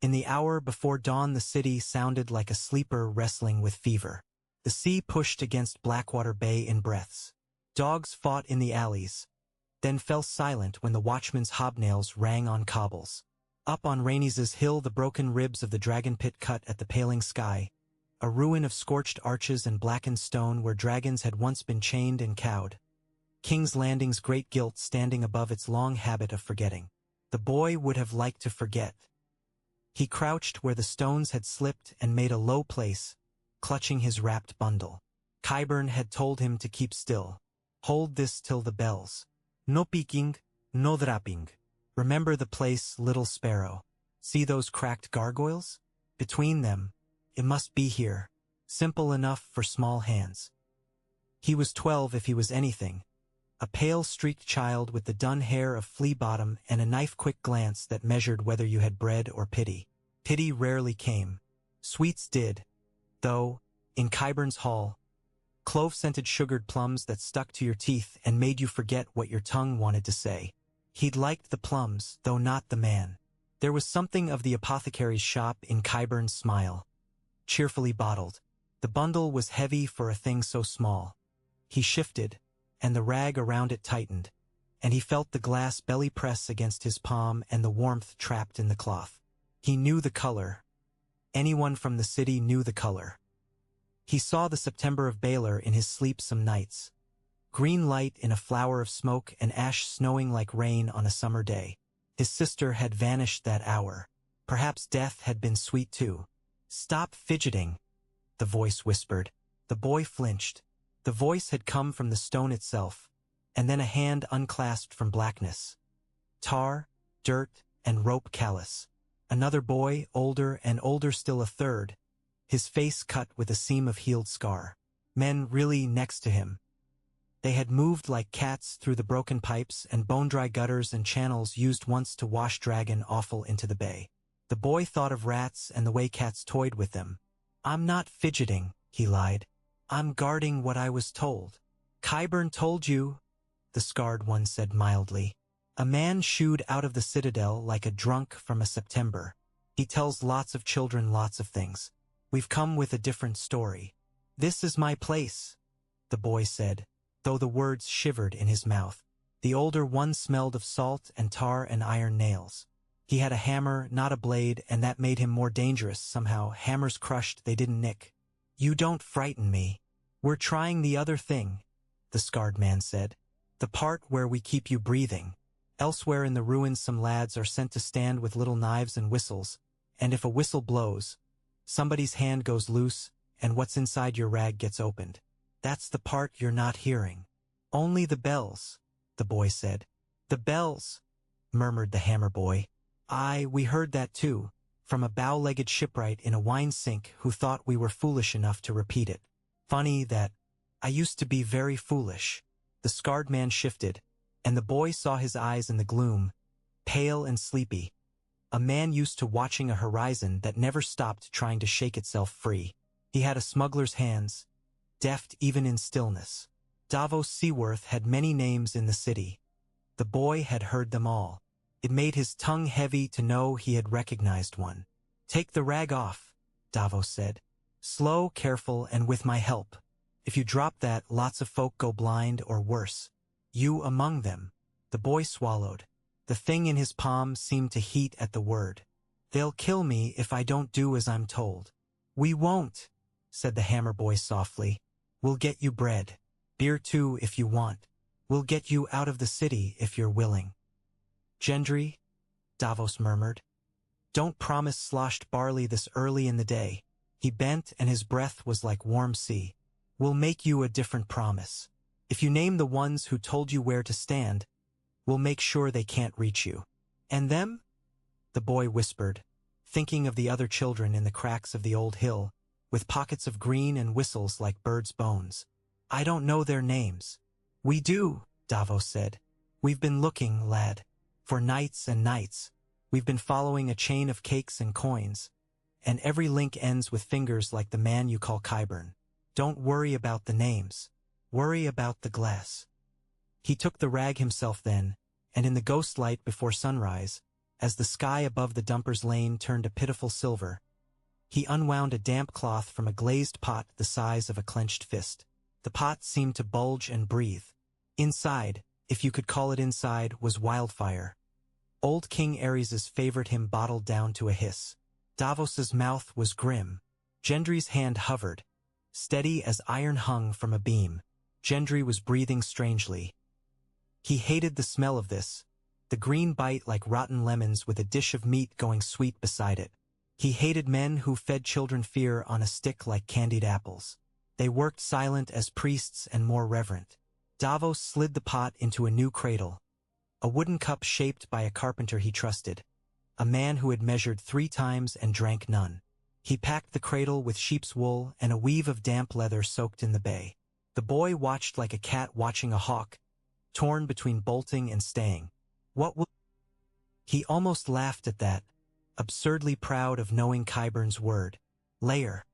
In the hour before dawn the city sounded like a sleeper wrestling with fever. The sea pushed against Blackwater Bay in breaths. Dogs fought in the alleys, then fell silent when the watchman's hobnails rang on cobbles. Up on Rainey's hill the broken ribs of the dragon pit cut at the paling sky, a ruin of scorched arches and blackened stone where dragons had once been chained and cowed. King's Landing's great guilt standing above its long habit of forgetting. The boy would have liked to forget. He crouched where the stones had slipped and made a low place, clutching his wrapped bundle. Qyburn had told him to keep still. Hold this till the bells. No peeking, no dropping. Remember the place, little sparrow. See those cracked gargoyles? Between them, it must be here. Simple enough for small hands. He was 12 if he was anything. A pale streaked child with the dun hair of flea bottom and a knife-quick glance that measured whether you had bread or pity. Pity rarely came. Sweets did. Though, in Qyburn's hall, clove-scented sugared plums that stuck to your teeth and made you forget what your tongue wanted to say. He'd liked the plums, though not the man. There was something of the apothecary's shop in Qyburn's smile. Cheerfully bottled. The bundle was heavy for a thing so small. He shifted, and the rag around it tightened, and he felt the glass belly press against his palm and the warmth trapped in the cloth. He knew the color. Anyone from the city knew the color. He saw the September of Baylor in his sleep some nights. Green light in a flower of smoke and ash snowing like rain on a summer day. His sister had vanished that hour. Perhaps death had been sweet too. Stop fidgeting, the voice whispered. The boy flinched. The voice had come from the stone itself, and then a hand unclasped from blackness. Tar, dirt, and rope callus. Another boy, older and older still a third, his face cut with a seam of healed scar. Men really next to him. They had moved like cats through the broken pipes and bone-dry gutters and channels used once to wash dragon offal into the bay. The boy thought of rats and the way cats toyed with them. I'm not fidgeting, he lied. I'm guarding what I was told. Qyburn told you, the scarred one said mildly. A man shooed out of the citadel like a drunk from a September. He tells lots of children lots of things. We've come with a different story. This is my place, the boy said, though the words shivered in his mouth. The older one smelled of salt and tar and iron nails. He had a hammer, not a blade, and that made him more dangerous somehow. Hammers crushed, they didn't nick. You don't frighten me. We're trying the other thing, the scarred man said. The part where we keep you breathing. Elsewhere in the ruins some lads are sent to stand with little knives and whistles, and if a whistle blows, somebody's hand goes loose, and what's inside your rag gets opened. That's the part you're not hearing. Only the bells, the boy said. The bells, murmured the hammer boy. We heard that too, from a bow-legged shipwright in a wine sink who thought we were foolish enough to repeat it. Funny that I used to be very foolish. The scarred man shifted, and the boy saw his eyes in the gloom, pale and sleepy. A man used to watching a horizon that never stopped trying to shake itself free. He had a smuggler's hands, deft even in stillness. Davos Seaworth had many names in the city. The boy had heard them all. It made his tongue heavy to know he had recognized one. Take the rag off, Davos said. Slow, careful, and with my help. If you drop that, lots of folk go blind or worse. You among them. The boy swallowed. The thing in his palm seemed to heat at the word. They'll kill me if I don't do as I'm told. We won't, said the hammer boy softly. We'll get you bread. Beer too if you want. We'll get you out of the city if you're willing. Gendry, Davos murmured. Don't promise sloshed barley this early in the day. He bent and his breath was like warm sea. We'll make you a different promise. If you name the ones who told you where to stand, we'll make sure they can't reach you. And them? The boy whispered, thinking of the other children in the cracks of the old hill, with pockets of green and whistles like birds' bones. I don't know their names. We do, Davos said. We've been looking, lad. For nights and nights. We've been following a chain of cakes and coins, and every link ends with fingers like the man you call Qyburn. Don't worry about the names. Worry about the glass. He took the rag himself then, and in the ghost light before sunrise, as the sky above the dumper's lane turned a pitiful silver. He unwound a damp cloth from a glazed pot the size of a clenched fist. The pot seemed to bulge and breathe. Inside, if you could call it inside, was wildfire. Old King Ares's favorite hymn bottled down to a hiss. Davos's mouth was grim. Gendry's hand hovered, steady as iron hung from a beam. Gendry was breathing strangely. He hated the smell of this, the green bite like rotten lemons with a dish of meat going sweet beside it. He hated men who fed children fear on a stick like candied apples. They worked silent as priests and more reverent. Davos slid the pot into a new cradle, a wooden cup shaped by a carpenter he trusted, a man who had measured 3 times and drank none. He packed the cradle with sheep's wool and a weave of damp leather soaked in the bay. The boy watched like a cat watching a hawk, torn between bolting and staying. What will... He almost laughed at that, absurdly proud of knowing Qyburn's word. Lair.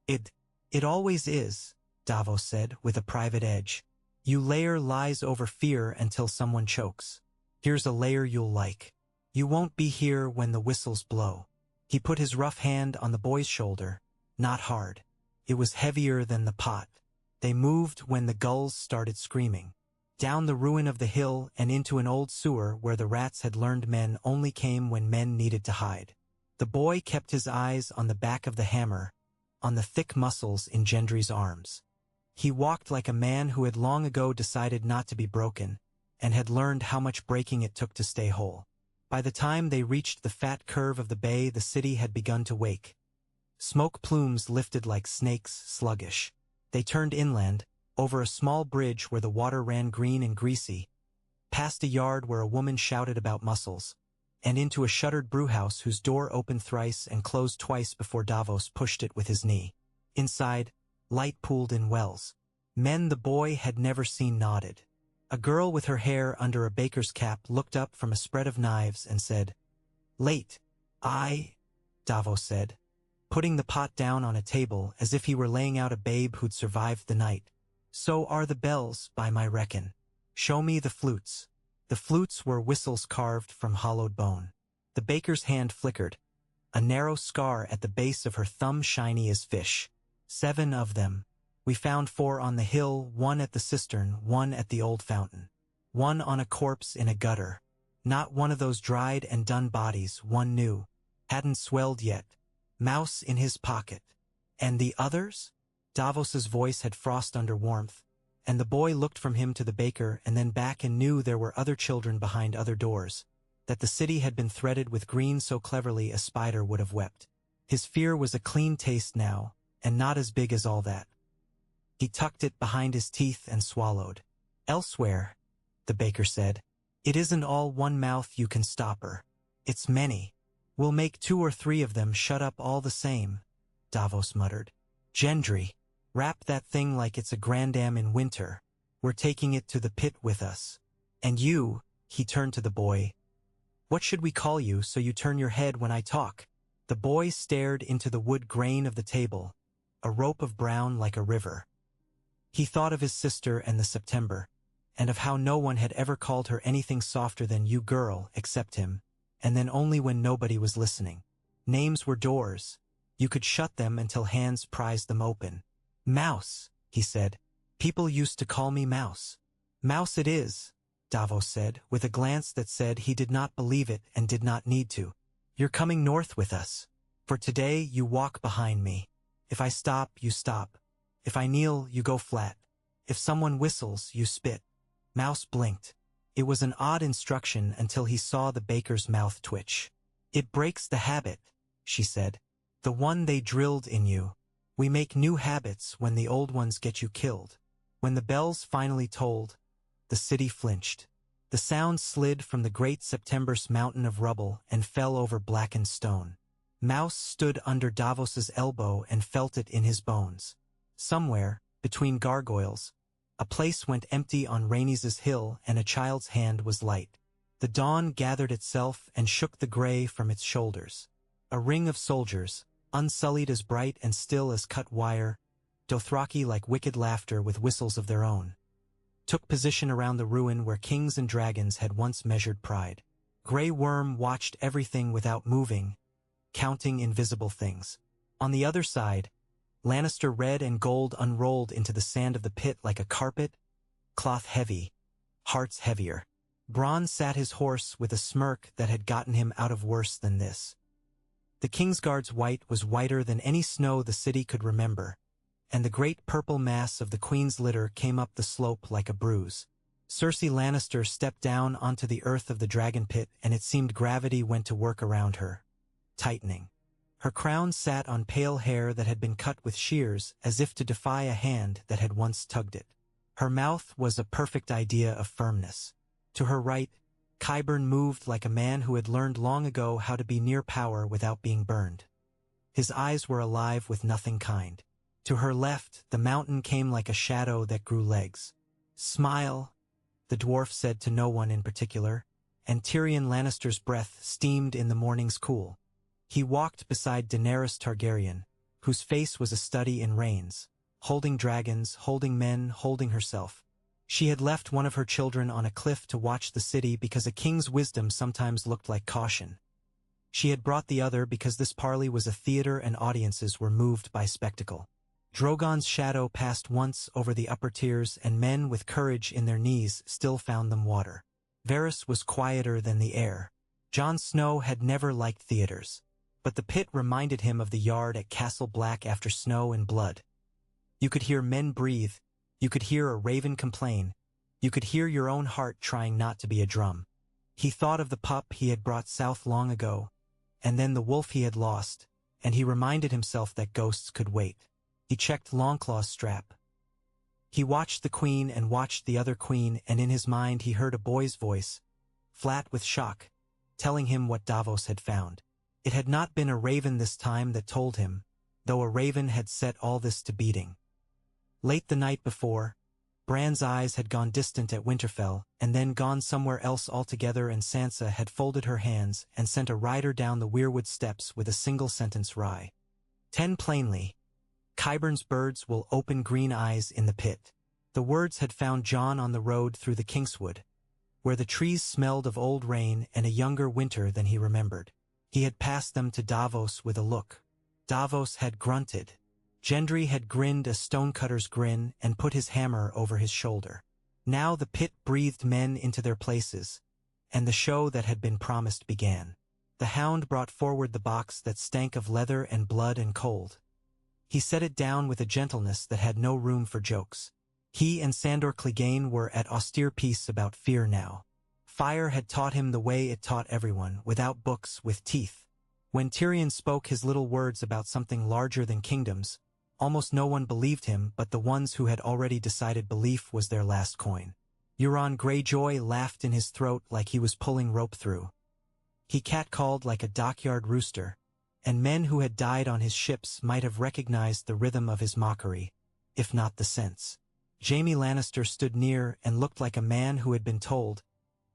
It always is, Davos said, with a private edge. You layer lies over fear until someone chokes. Here's a layer you'll like. You won't be here when the whistles blow. He put his rough hand on the boy's shoulder, not hard. It was heavier than the pot. They moved when the gulls started screaming. Down the ruin of the hill and into an old sewer where the rats had learned men only came when men needed to hide. The boy kept his eyes on the back of the hammer, on the thick muscles in Gendry's arms. He walked like a man who had long ago decided not to be broken, and had learned how much breaking it took to stay whole. By the time they reached the fat curve of the bay, the city had begun to wake. Smoke plumes lifted like snakes, sluggish. They turned inland, over a small bridge where the water ran green and greasy, past a yard where a woman shouted about mussels, and into a shuttered brewhouse whose door opened thrice and closed twice before Davos pushed it with his knee. Inside, light pooled in wells. Men the boy had never seen nodded. A girl with her hair under a baker's cap looked up from a spread of knives and said, "Late." Davos said, putting the pot down on a table as if he were laying out a babe who'd survived the night. "So are the bells, by my reckon. Show me the flutes." The flutes were whistles carved from hollowed bone. The baker's hand flickered, a narrow scar at the base of her thumb shiny as fish. 7 of them. We found 4 on the hill, 1 at the cistern, 1 at the old fountain. 1 on a corpse in a gutter. Not one of those dried and done bodies, 1 new. Hadn't swelled yet. Mouse in his pocket. And the others? Davos's voice had frost under warmth, and the boy looked from him to the baker and then back and knew there were other children behind other doors, that the city had been threaded with green so cleverly a spider would have wept. His fear was a clean taste now, and not as big as all that. He tucked it behind his teeth and swallowed. "Elsewhere," the baker said, "it isn't all one mouth you can stop her. It's many. We'll make 2 or 3 of them shut up all the same," Davos muttered. "Gendry, wrap that thing like it's a grandam in winter. We're taking it to the pit with us. And you," he turned to the boy, "what should we call you so you turn your head when I talk?" The boy stared into the wood grain of the table, a rope of brown like a river. He thought of his sister and the September, and of how no one had ever called her anything softer than "you girl" except him, and then only when nobody was listening. Names were doors. You could shut them until hands prized them open. "Mouse," he said. "People used to call me Mouse." "Mouse it is," Davos said, with a glance that said he did not believe it and did not need to. "You're coming north with us. For today you walk behind me. If I stop, you stop. If I kneel, you go flat. If someone whistles, you spit." Mouse blinked. It was an odd instruction until he saw the baker's mouth twitch. "It breaks the habit," she said. "The one they drilled in you. We make new habits when the old ones get you killed." When the bells finally tolled, the city flinched. The sound slid from the great September's mountain of rubble and fell over blackened stone. Mouse stood under Davos's elbow and felt it in his bones. Somewhere, between gargoyles, a place went empty on Rhaenys' hill and a child's hand was light. The dawn gathered itself and shook the gray from its shoulders. A ring of soldiers, unsullied as bright and still as cut wire, Dothraki like wicked laughter with whistles of their own, took position around the ruin where kings and dragons had once measured pride. Grey Worm watched everything without moving, counting invisible things. On the other side, Lannister red and gold unrolled into the sand of the pit like a carpet, cloth heavy, hearts heavier. Bronn sat his horse with a smirk that had gotten him out of worse than this. The Kingsguard's white was whiter than any snow the city could remember, and the great purple mass of the Queen's litter came up the slope like a bruise. Cersei Lannister stepped down onto the earth of the dragon pit, and it seemed gravity went to work around her, tightening. Her crown sat on pale hair that had been cut with shears, as if to defy a hand that had once tugged it. Her mouth was a perfect idea of firmness. To her right, Qyburn moved like a man who had learned long ago how to be near power without being burned. His eyes were alive with nothing kind. To her left, the mountain came like a shadow that grew legs. "Smile," the dwarf said to no one in particular, and Tyrion Lannister's breath steamed in the morning's cool. He walked beside Daenerys Targaryen, whose face was a study in reins, holding dragons, holding men, holding herself. She had left one of her children on a cliff to watch the city because a king's wisdom sometimes looked like caution. She had brought the other because this parley was a theater and audiences were moved by spectacle. Drogon's shadow passed once over the upper tiers, and men with courage in their knees still found them water. Varys was quieter than the air. Jon Snow had never liked theaters, but the pit reminded him of the yard at Castle Black after snow and blood. You could hear men breathe, you could hear a raven complain, you could hear your own heart trying not to be a drum. He thought of the pup he had brought south long ago, and then the wolf he had lost, and he reminded himself that ghosts could wait. He checked Longclaw's strap. He watched the queen and watched the other queen, and in his mind he heard a boy's voice, flat with shock, telling him what Davos had found. It had not been a raven this time that told him, though a raven had set all this to beating. Late the night before, Bran's eyes had gone distant at Winterfell, and then gone somewhere else altogether, and Sansa had folded her hands and sent a rider down the Weirwood steps with a single sentence wry. 10 plainly. Qyburn's birds will open green eyes in the pit. The words had found Jon on the road through the Kingswood, where the trees smelled of old rain and a younger winter than he remembered. He had passed them to Davos with a look. Davos had grunted. Gendry had grinned a stonecutter's grin and put his hammer over his shoulder. Now the pit breathed men into their places, and the show that had been promised began. The hound brought forward the box that stank of leather and blood and cold. He set it down with a gentleness that had no room for jokes. He and Sandor Clegane were at austere peace about fear now. Fire had taught him the way it taught everyone, without books, with teeth. When Tyrion spoke his little words about something larger than kingdoms, almost no one believed him but the ones who had already decided belief was their last coin. Euron Greyjoy laughed in his throat like he was pulling rope through. He catcalled like a dockyard rooster, and men who had died on his ships might have recognized the rhythm of his mockery, if not the sense. Jaime Lannister stood near and looked like a man who had been told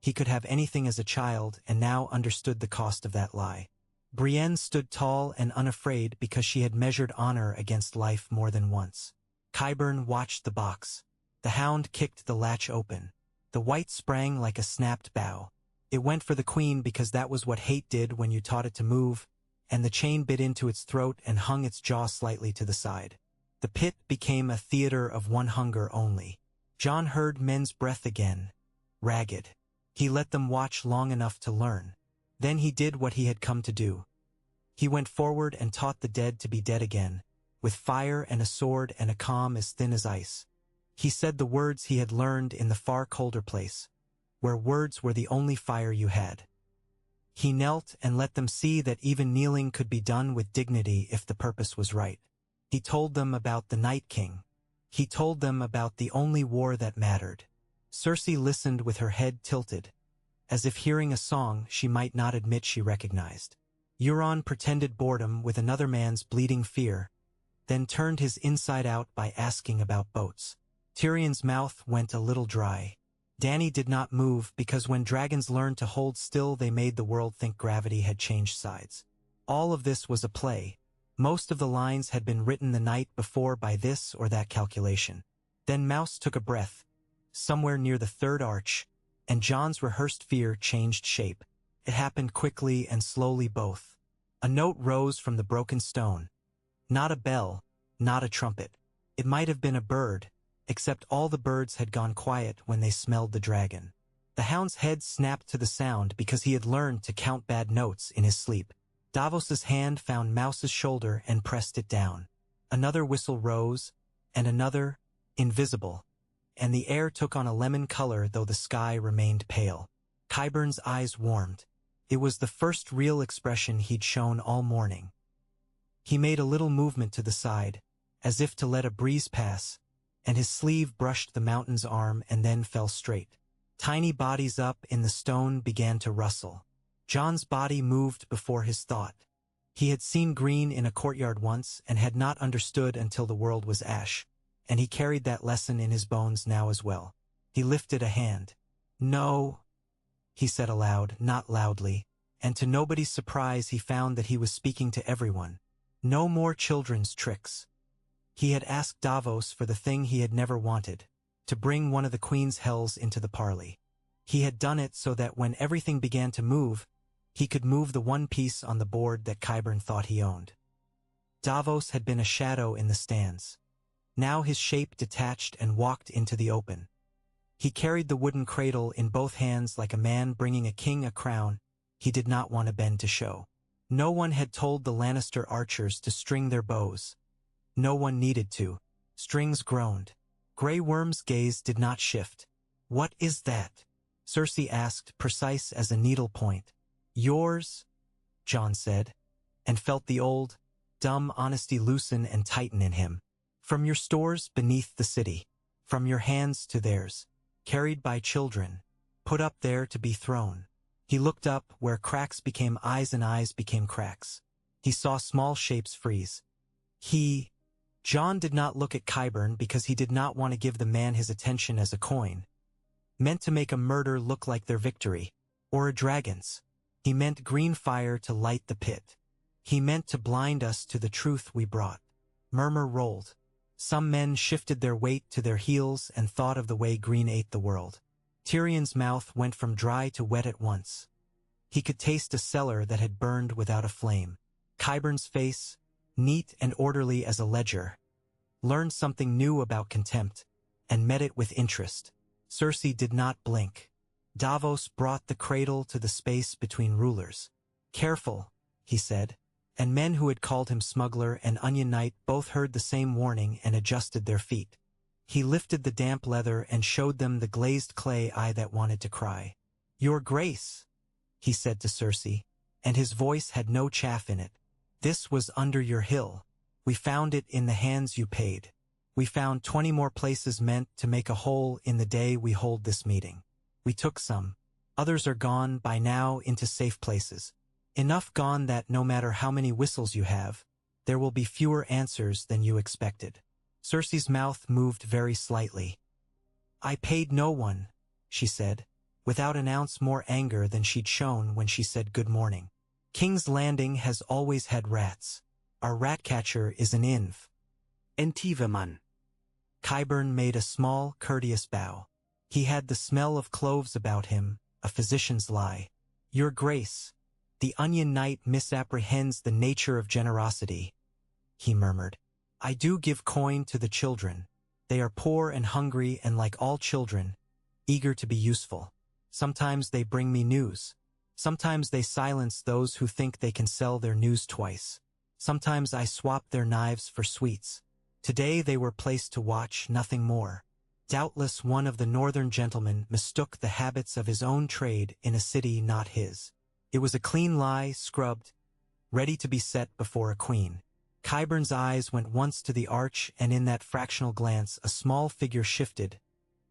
he could have anything as a child and now understood the cost of that lie. Brienne stood tall and unafraid because she had measured honor against life more than once. Qyburn watched the box. The hound kicked the latch open. The white sprang like a snapped bow. It went for the queen because that was what hate did when you taught it to move, and the chain bit into its throat and hung its jaw slightly to the side. The pit became a theater of one hunger only. Jon heard men's breath again, ragged. He let them watch long enough to learn. Then he did what he had come to do. He went forward and taught the dead to be dead again, with fire and a sword and a calm as thin as ice. He said the words he had learned in the far colder place, where words were the only fire you had. He knelt and let them see that even kneeling could be done with dignity if the purpose was right. He told them about the Night King. He told them about the only war that mattered. Cersei listened with her head tilted, as if hearing a song she might not admit she recognized. Euron pretended boredom with another man's bleeding fear, then turned his inside out by asking about boats. Tyrion's mouth went a little dry. Dany did not move because when dragons learned to hold still they made the world think gravity had changed sides. All of this was a play. Most of the lines had been written the night before by this or that calculation. Then Mouse took a breath, somewhere near the third arch, and Jon's rehearsed fear changed shape. It happened quickly and slowly both. A note rose from the broken stone. Not a bell, not a trumpet. It might have been a bird, except all the birds had gone quiet when they smelled the dragon. The hound's head snapped to the sound because he had learned to count bad notes in his sleep. Davos's hand found Mouse's shoulder and pressed it down. Another whistle rose, and another, invisible, and the air took on a lemon color though the sky remained pale. Qyburn's eyes warmed. It was the first real expression he'd shown all morning. He made a little movement to the side, as if to let a breeze pass, and his sleeve brushed the mountain's arm and then fell straight. Tiny bodies up in the stone began to rustle. Jon's body moved before his thought. He had seen green in a courtyard once and had not understood until the world was ash, and he carried that lesson in his bones now as well. He lifted a hand. "No," he said aloud, not loudly, and to nobody's surprise he found that he was speaking to everyone. No more children's tricks. He had asked Davos for the thing he had never wanted, to bring one of the Queen's hells into the parley. He had done it so that when everything began to move, he could move the one piece on the board that Qyburn thought he owned. Davos had been a shadow in the stands. Now his shape detached and walked into the open. He carried the wooden cradle in both hands like a man bringing a king a crown he did not want to bend to show. No one had told the Lannister archers to string their bows. No one needed to. Strings groaned. Grey Worm's gaze did not shift. "What is that?" Cersei asked, precise as a needle point. "Yours," Jon said, and felt the old, dumb honesty loosen and tighten in him. "From your stores beneath the city, from your hands to theirs, carried by children, put up there to be thrown." He looked up where cracks became eyes and eyes became cracks. He saw small shapes freeze. Jon did not look at Qyburn because he did not want to give the man his attention as a coin. Meant to make a murder look like their victory, or a dragon's. He meant green fire to light the pit. He meant to blind us to the truth we brought. Murmur rolled. Some men shifted their weight to their heels and thought of the way green ate the world. Tyrion's mouth went from dry to wet at once. He could taste a cellar that had burned without a flame. Qyburn's face, neat and orderly as a ledger, learned something new about contempt, and met it with interest. Cersei did not blink. Davos brought the cradle to the space between rulers. "Careful," he said, and men who had called him smuggler and onion knight both heard the same warning and adjusted their feet. He lifted the damp leather and showed them the glazed clay eye that wanted to cry. "Your Grace," he said to Cersei, and his voice had no chaff in it. "This was under your hill. We found it in the hands you paid. We found 20 more places meant to make a hole in the day we hold this meeting. We took some. Others are gone by now into safe places. Enough gone that no matter how many whistles you have, there will be fewer answers than you expected." Cersei's mouth moved very slightly. "I paid no one," she said, without an ounce more anger than she'd shown when she said good morning. "King's Landing has always had rats. Our rat catcher is an inv. Entiveman." Qyburn made a small, courteous bow. He had the smell of cloves about him, a physician's lie. "Your Grace, the Onion Knight misapprehends the nature of generosity," he murmured. "I do give coin to the children. They are poor and hungry and like all children, eager to be useful. Sometimes they bring me news. Sometimes they silence those who think they can sell their news twice. Sometimes I swap their knives for sweets. Today they were placed to watch, nothing more. Doubtless one of the northern gentlemen mistook the habits of his own trade in a city not his. It was a clean lie, scrubbed, ready to be set before a queen." Qyburn's eyes went once to the arch, and in that fractional glance a small figure shifted,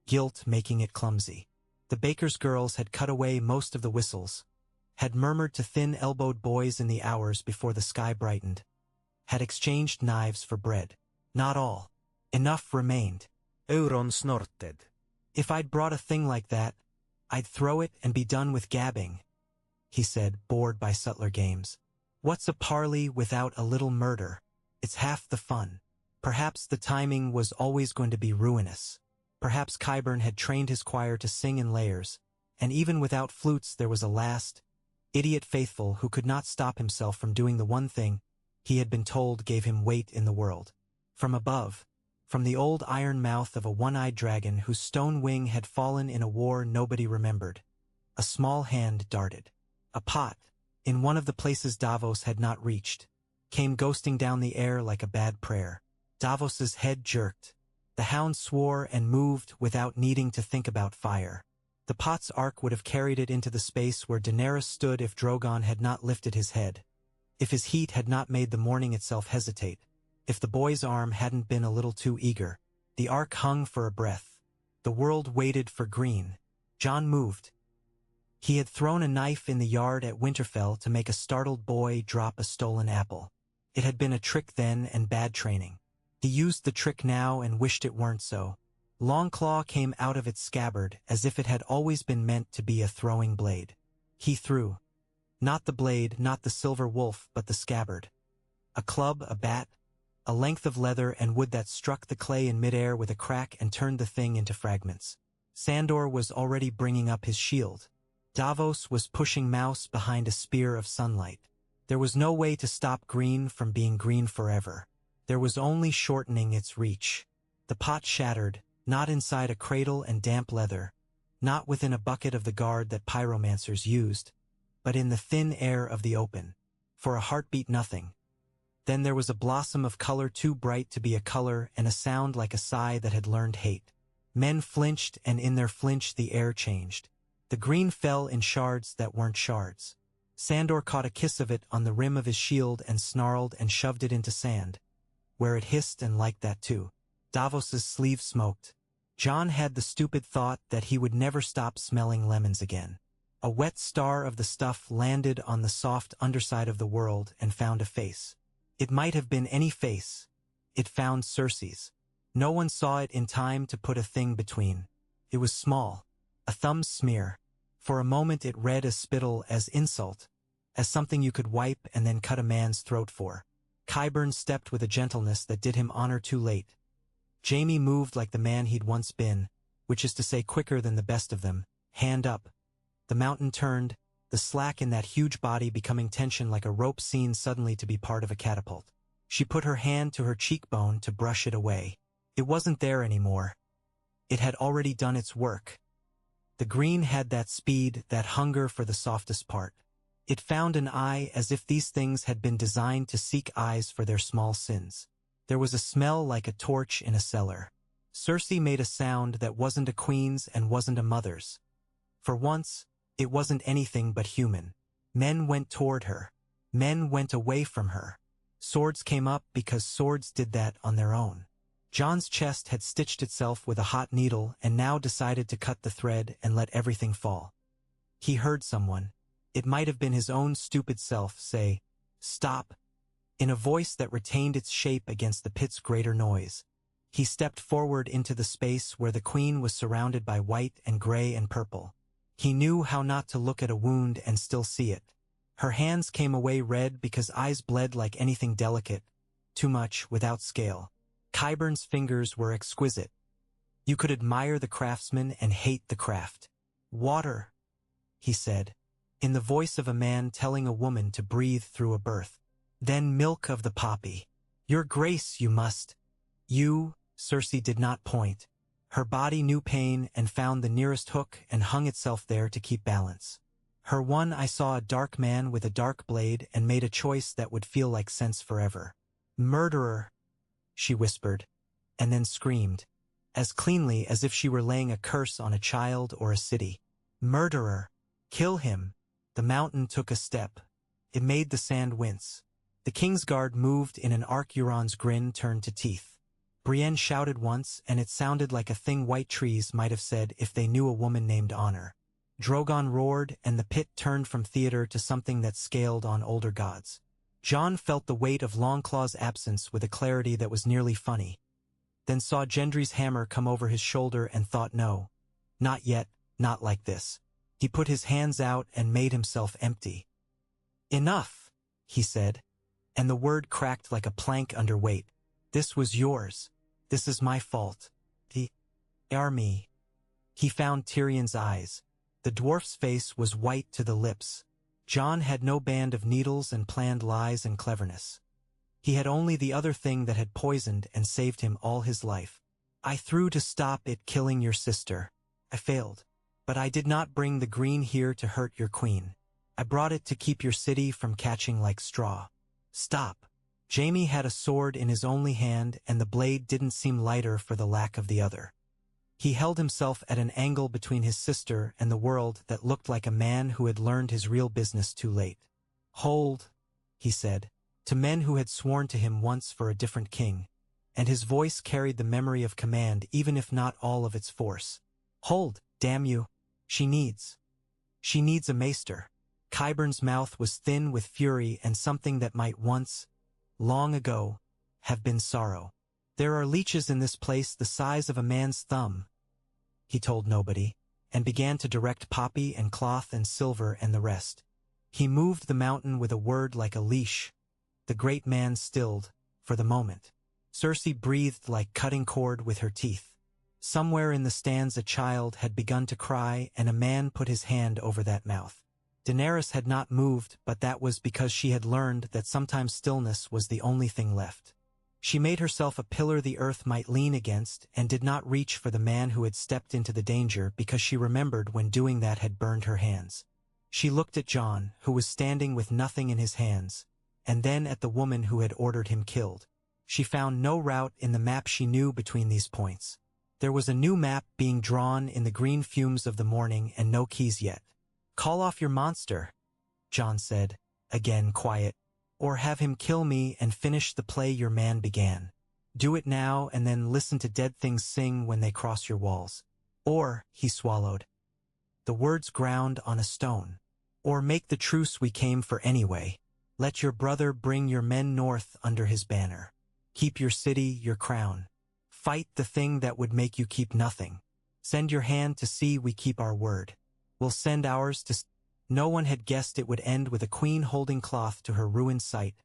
guilt making it clumsy. The baker's girls had cut away most of the whistles, had murmured to thin-elbowed boys in the hours before the sky brightened, had exchanged knives for bread. Not all. Enough remained. Euron snorted. "If I'd brought a thing like that, I'd throw it and be done with gabbing," he said, bored by subtler games. "What's a parley without a little murder? It's half the fun." Perhaps the timing was always going to be ruinous. Perhaps Qyburn had trained his choir to sing in layers, and even without flutes there was a last, Idiot Faithful, who could not stop himself from doing the one thing he had been told gave him weight in the world. From above, from the old iron mouth of a one-eyed dragon whose stone wing had fallen in a war nobody remembered, a small hand darted. A pot, in one of the places Davos had not reached, came ghosting down the air like a bad prayer. Davos's head jerked. The hound swore and moved without needing to think about fire. The pot's arc would have carried it into the space where Daenerys stood if Drogon had not lifted his head, if his heat had not made the morning itself hesitate, if the boy's arm hadn't been a little too eager. The arc hung for a breath. The world waited for Green. Jon moved. He had thrown a knife in the yard at Winterfell to make a startled boy drop a stolen apple. It had been a trick then and bad training. He used the trick now and wished it weren't so. Longclaw came out of its scabbard as if it had always been meant to be a throwing blade. He threw. Not the blade, not the silver wolf, but the scabbard. A club, a bat, a length of leather and wood that struck the clay in midair with a crack and turned the thing into fragments. Sandor was already bringing up his shield. Davos was pushing Mouse behind a spear of sunlight. There was no way to stop Green from being green forever. There was only shortening its reach. The pot shattered, not inside a cradle and damp leather, not within a bucket of the guard that pyromancers used, but in the thin air of the open. For a heartbeat, nothing. Then there was a blossom of color too bright to be a color and a sound like a sigh that had learned hate. Men flinched, and in their flinch the air changed. The green fell in shards that weren't shards. Sandor caught a kiss of it on the rim of his shield and snarled and shoved it into sand, where it hissed and liked that too. Davos's sleeve smoked. Jon had the stupid thought that he would never stop smelling lemons again. A wet star of the stuff landed on the soft underside of the world and found a face. It might have been any face. It found Cersei's. No one saw it in time to put a thing between. It was small, a thumb's smear. For a moment it read as spittle, as insult, as something you could wipe and then cut a man's throat for. Qyburn stepped with a gentleness that did him honor too late. Jaime moved like the man he'd once been, which is to say quicker than the best of them, hand up. The mountain turned, the slack in that huge body becoming tension like a rope seen suddenly to be part of a catapult. She put her hand to her cheekbone to brush it away. It wasn't there anymore. It had already done its work. The green had that speed, that hunger for the softest part. It found an eye as if these things had been designed to seek eyes for their small sins. There was a smell like a torch in a cellar. Cersei made a sound that wasn't a queen's and wasn't a mother's. For once, it wasn't anything but human. Men went toward her. Men went away from her. Swords came up because swords did that on their own. Jon's chest had stitched itself with a hot needle and now decided to cut the thread and let everything fall. He heard someone, it might have been his own stupid self, say, "Stop," in a voice that retained its shape against the pit's greater noise. He stepped forward into the space where the queen was surrounded by white and gray and purple. He knew how not to look at a wound and still see it. Her hands came away red because eyes bled like anything delicate, too much, without scale. Qyburn's fingers were exquisite. You could admire the craftsman and hate the craft. "Water," he said, in the voice of a man telling a woman to breathe through a birth. "Then milk of the poppy. Your Grace, you must." "You," Cersei did not point. Her body knew pain and found the nearest hook and hung itself there to keep balance. Her one, "I saw a dark man with a dark blade and made a choice that would feel like sense forever." "Murderer," she whispered, and then screamed, as cleanly as if she were laying a curse on a child or a city. "Murderer. Kill him." The mountain took a step. It made the sand wince. The Kingsguard moved in an arc. Euron's grin turned to teeth. Brienne shouted once, and it sounded like a thing white trees might have said if they knew a woman named Honor. Drogon roared, and the pit turned from theater to something that scaled on older gods. Jon felt the weight of Longclaw's absence with a clarity that was nearly funny, then saw Gendry's hammer come over his shoulder and thought, no, not yet, not like this. He put his hands out and made himself empty. "Enough," he said, and the word cracked like a plank under weight. "This was yours. This is my fault. The army." He found Tyrion's eyes. The dwarf's face was white to the lips. John had no band of needles and planned lies and cleverness. He had only the other thing that had poisoned and saved him all his life. I threw to stop it killing your sister. I failed. But I did not bring the green here to hurt your queen. I brought it to keep your city from catching like straw. Stop. Jaime had a sword in his only hand, and the blade didn't seem lighter for the lack of the other. He held himself at an angle between his sister and the world that looked like a man who had learned his real business too late. Hold, he said, to men who had sworn to him once for a different king, and his voice carried the memory of command even if not all of its force. Hold, damn you. She needs a maester. Qyburn's mouth was thin with fury and something that might once, long ago, have been sorrow. There are leeches in this place the size of a man's thumb, he told nobody, and began to direct poppy and cloth and silver and the rest. He moved the mountain with a word like a leash. The great man stilled, for the moment. Cersei breathed like cutting cord with her teeth. Somewhere in the stands a child had begun to cry, and a man put his hand over that mouth. Daenerys had not moved, but that was because she had learned that sometimes stillness was the only thing left. She made herself a pillar the earth might lean against, and did not reach for the man who had stepped into the danger because she remembered when doing that had burned her hands. She looked at Jon, who was standing with nothing in his hands, and then at the woman who had ordered him killed. She found no route in the map she knew between these points. There was a new map being drawn in the green fumes of the morning and no keys yet. Call off your monster, Jon said, again quiet, or have him kill me and finish the play your man began. Do it now and then listen to dead things sing when they cross your walls. Or, he swallowed. The words ground on a stone. Or make the truce we came for anyway. Let your brother bring your men north under his banner. Keep your city, your crown. Fight the thing that would make you keep nothing. Send your hand to see we keep our word. We'll send ours to... No one had guessed it would end with a queen holding cloth to her ruined sight,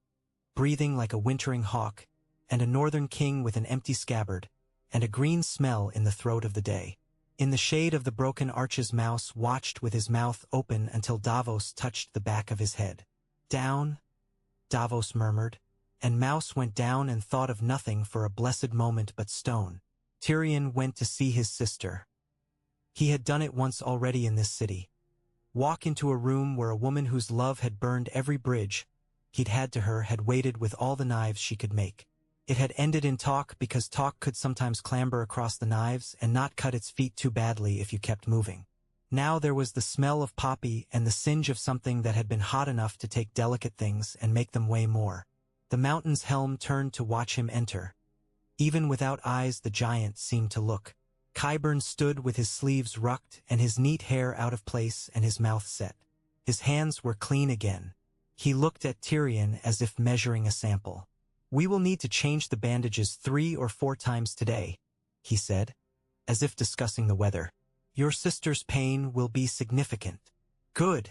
breathing like a wintering hawk, and a northern king with an empty scabbard, and a green smell in the throat of the day. In the shade of the broken arches Mouse watched with his mouth open until Davos touched the back of his head. Down, Davos murmured, and Mouse went down and thought of nothing for a blessed moment but stone. Tyrion went to see his sister. He had done it once already in this city. Walk into a room where a woman whose love had burned every bridge he'd had to her had waited with all the knives she could make. It had ended in talk because talk could sometimes clamber across the knives and not cut its feet too badly if you kept moving. Now there was the smell of poppy and the singe of something that had been hot enough to take delicate things and make them weigh more. The mountain's helm turned to watch him enter. Even without eyes the giant seemed to look. Qyburn stood with his sleeves rucked and his neat hair out of place and his mouth set. His hands were clean again. He looked at Tyrion as if measuring a sample. We will need to change the bandages 3 or 4 times today, he said, as if discussing the weather. Your sister's pain will be significant. Good,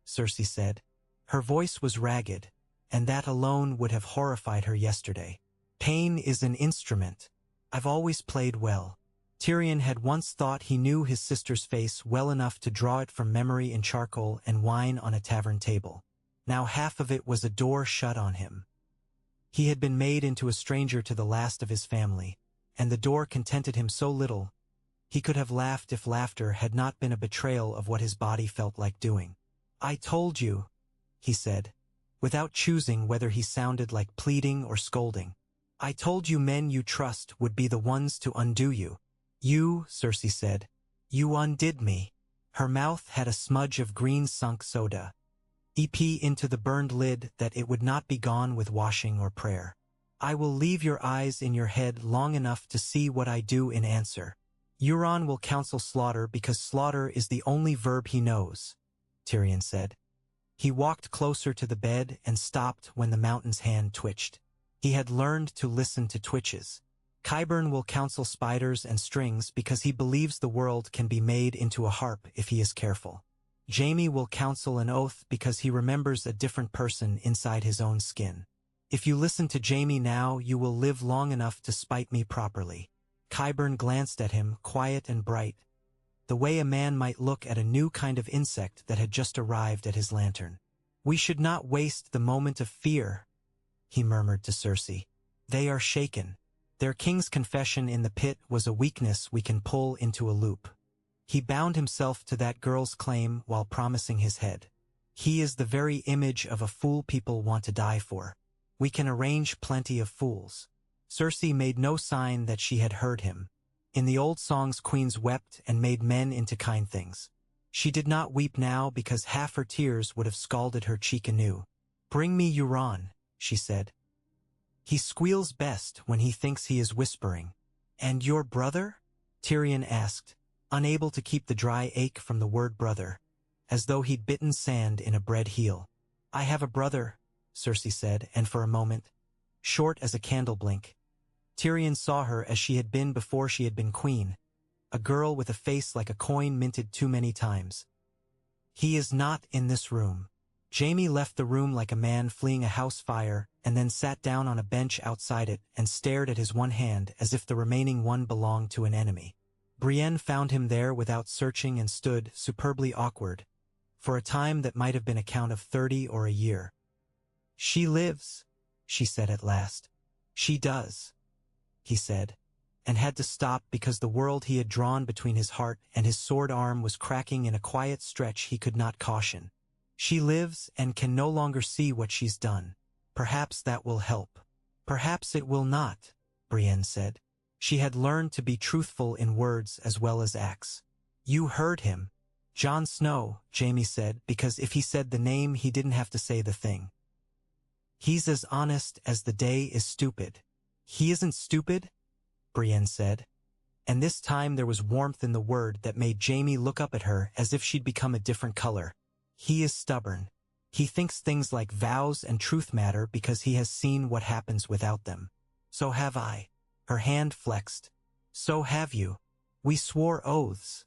Cersei said. Her voice was ragged, and that alone would have horrified her yesterday. Pain is an instrument. I've always played well. Tyrion had once thought he knew his sister's face well enough to draw it from memory in charcoal and wine on a tavern table. Now half of it was a door shut on him. He had been made into a stranger to the last of his family, and the door contented him so little. He could have laughed if laughter had not been a betrayal of what his body felt like doing. I told you, he said, without choosing whether he sounded like pleading or scolding. I told you men you trust would be the ones to undo you. You, Cersei said, you undid me. Her mouth had a smudge of green sunk soda. EP into the burned lid that it would not be gone with washing or prayer. I will leave your eyes in your head long enough to see what I do in answer. Euron will counsel slaughter because slaughter is the only verb he knows, Tyrion said. He walked closer to the bed and stopped when the mountain's hand twitched. He had learned to listen to twitches. Qyburn will counsel spiders and strings because he believes the world can be made into a harp if he is careful. Jaime will counsel an oath because he remembers a different person inside his own skin. If you listen to Jaime now, you will live long enough to spite me properly. Qyburn glanced at him, quiet and bright, the way a man might look at a new kind of insect that had just arrived at his lantern. "We should not waste the moment of fear," he murmured to Cersei. "They are shaken. Their king's confession in the pit was a weakness we can pull into a loop." He bound himself to that girl's claim while promising his head. "He is the very image of a fool people want to die for. We can arrange plenty of fools." Cersei made no sign that she had heard him. In the old songs, queens wept and made men into kind things. She did not weep now because half her tears would have scalded her cheek anew. "Bring me Euron," she said. "He squeals best when he thinks he is whispering." "And your brother?" Tyrion asked, unable to keep the dry ache from the word brother, as though he'd bitten sand in a bread heel. "I have a brother," Cersei said, and for a moment, short as a candle blink, Tyrion saw her as she had been before she had been queen, a girl with a face like a coin minted too many times. "He is not in this room." Jaime left the room like a man fleeing a house fire and then sat down on a bench outside it and stared at his one hand as if the remaining one belonged to an enemy. Brienne found him there without searching and stood, superbly awkward, for a time that might have been a count of 30 or a year. "She lives," she said at last. "She does," he said, and had to stop because the world he had drawn between his heart and his sword arm was cracking in a quiet stretch he could not caution. "She lives and can no longer see what she's done. Perhaps that will help." "Perhaps it will not," Brienne said. She had learned to be truthful in words as well as acts. "You heard him." "Jon Snow," Jaime said, because if he said the name he didn't have to say the thing. "He's as honest as the day is stupid." "He isn't stupid," Brienne said, and this time there was warmth in the word that made Jaime look up at her as if she'd become a different color. "He is stubborn. He thinks things like vows and truth matter because he has seen what happens without them. So have I." Her hand flexed. "So have you. We swore oaths,"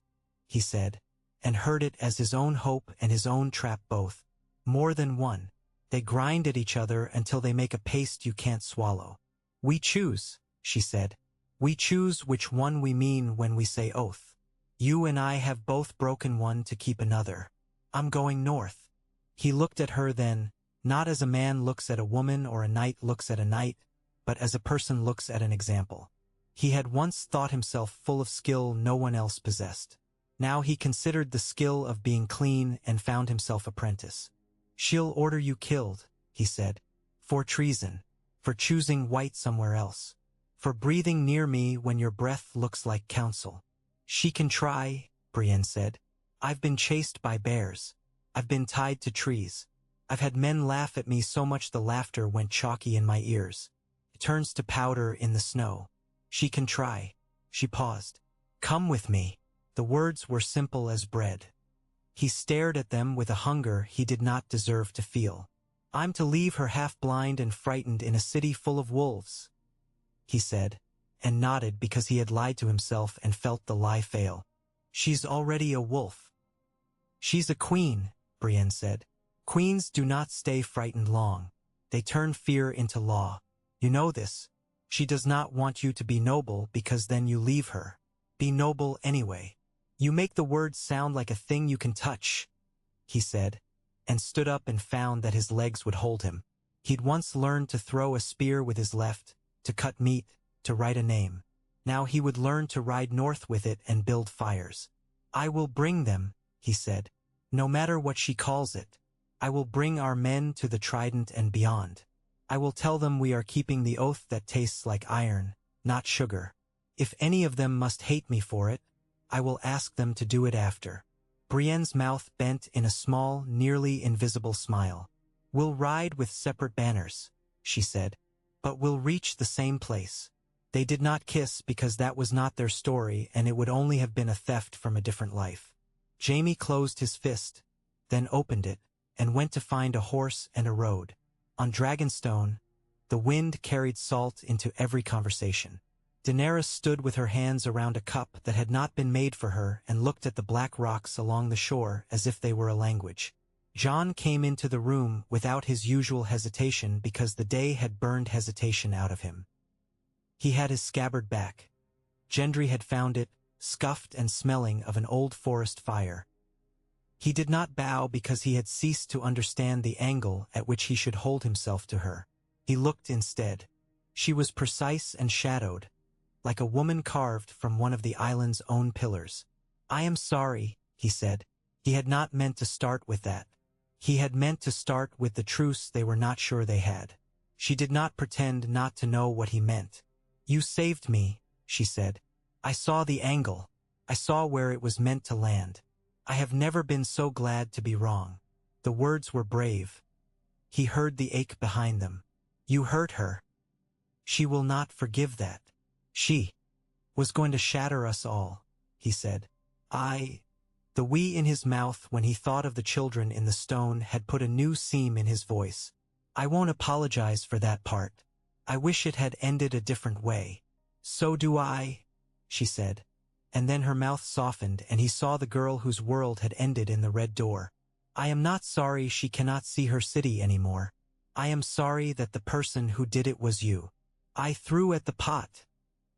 he said, and heard it as his own hope and his own trap both. "More than one. They grind at each other until they make a paste you can't swallow." "We choose," she said. "We choose which one we mean when we say oath. You and I have both broken one to keep another. I'm going north." He looked at her then, not as a man looks at a woman or a knight looks at a knight, but as a person looks at an example. He had once thought himself full of skill no one else possessed. Now he considered the skill of being clean and found himself apprentice. "She'll order you killed," he said, "for treason, for choosing white somewhere else, for breathing near me when your breath looks like counsel." "She can try," Brienne said. "I've been chased by bears. I've been tied to trees. I've had men laugh at me so much the laughter went chalky in my ears. It turns to powder in the snow. She can try." She paused. "Come with me." The words were simple as bread. He stared at them with a hunger he did not deserve to feel. "I'm to leave her half-blind and frightened in a city full of wolves," he said, and nodded because he had lied to himself and felt the lie fail. "She's already a wolf." "She's a queen," Brienne said. "Queens do not stay frightened long. They turn fear into law. You know this. She does not want you to be noble because then you leave her. Be noble anyway. You make the words sound like a thing you can touch," he said, and stood up and found that his legs would hold him. He'd once learned to throw a spear with his left, to cut meat, to write a name. Now he would learn to ride north with it and build fires. "I will bring them," he said, "no matter what she calls it. I will bring our men to the Trident and beyond. I will tell them we are keeping the oath that tastes like iron, not sugar. If any of them must hate me for it, I will ask them to do it after." Brienne's mouth bent in a small, nearly invisible smile. "We'll ride with separate banners," she said, "but we'll reach the same place." They did not kiss because that was not their story and it would only have been a theft from a different life. Jaime closed his fist, then opened it, and went to find a horse and a road. On Dragonstone, the wind carried salt into every conversation. Daenerys stood with her hands around a cup that had not been made for her and looked at the black rocks along the shore as if they were a language. Jon came into the room without his usual hesitation because the day had burned hesitation out of him. He had his scabbard back. Gendry had found it, scuffed and smelling of an old forest fire. He did not bow because he had ceased to understand the angle at which he should hold himself to her. He looked instead. She was precise and shadowed, like a woman carved from one of the island's own pillars. "I am sorry," he said. He had not meant to start with that. He had meant to start with the truce they were not sure they had. She did not pretend not to know what he meant. "You saved me," she said. "I saw the angle. I saw where it was meant to land. I have never been so glad to be wrong." The words were brave. He heard the ache behind them. "You hurt her. She will not forgive that. She was going to shatter us all," he said. The "we" in his mouth when he thought of the children in the stone had put a new seam in his voice. "I won't apologize for that part. I wish it had ended a different way." "So do I," she said. And then her mouth softened and he saw the girl whose world had ended in the red door. "I am not sorry she cannot see her city anymore. I am sorry that the person who did it was you." "I threw at the pot,"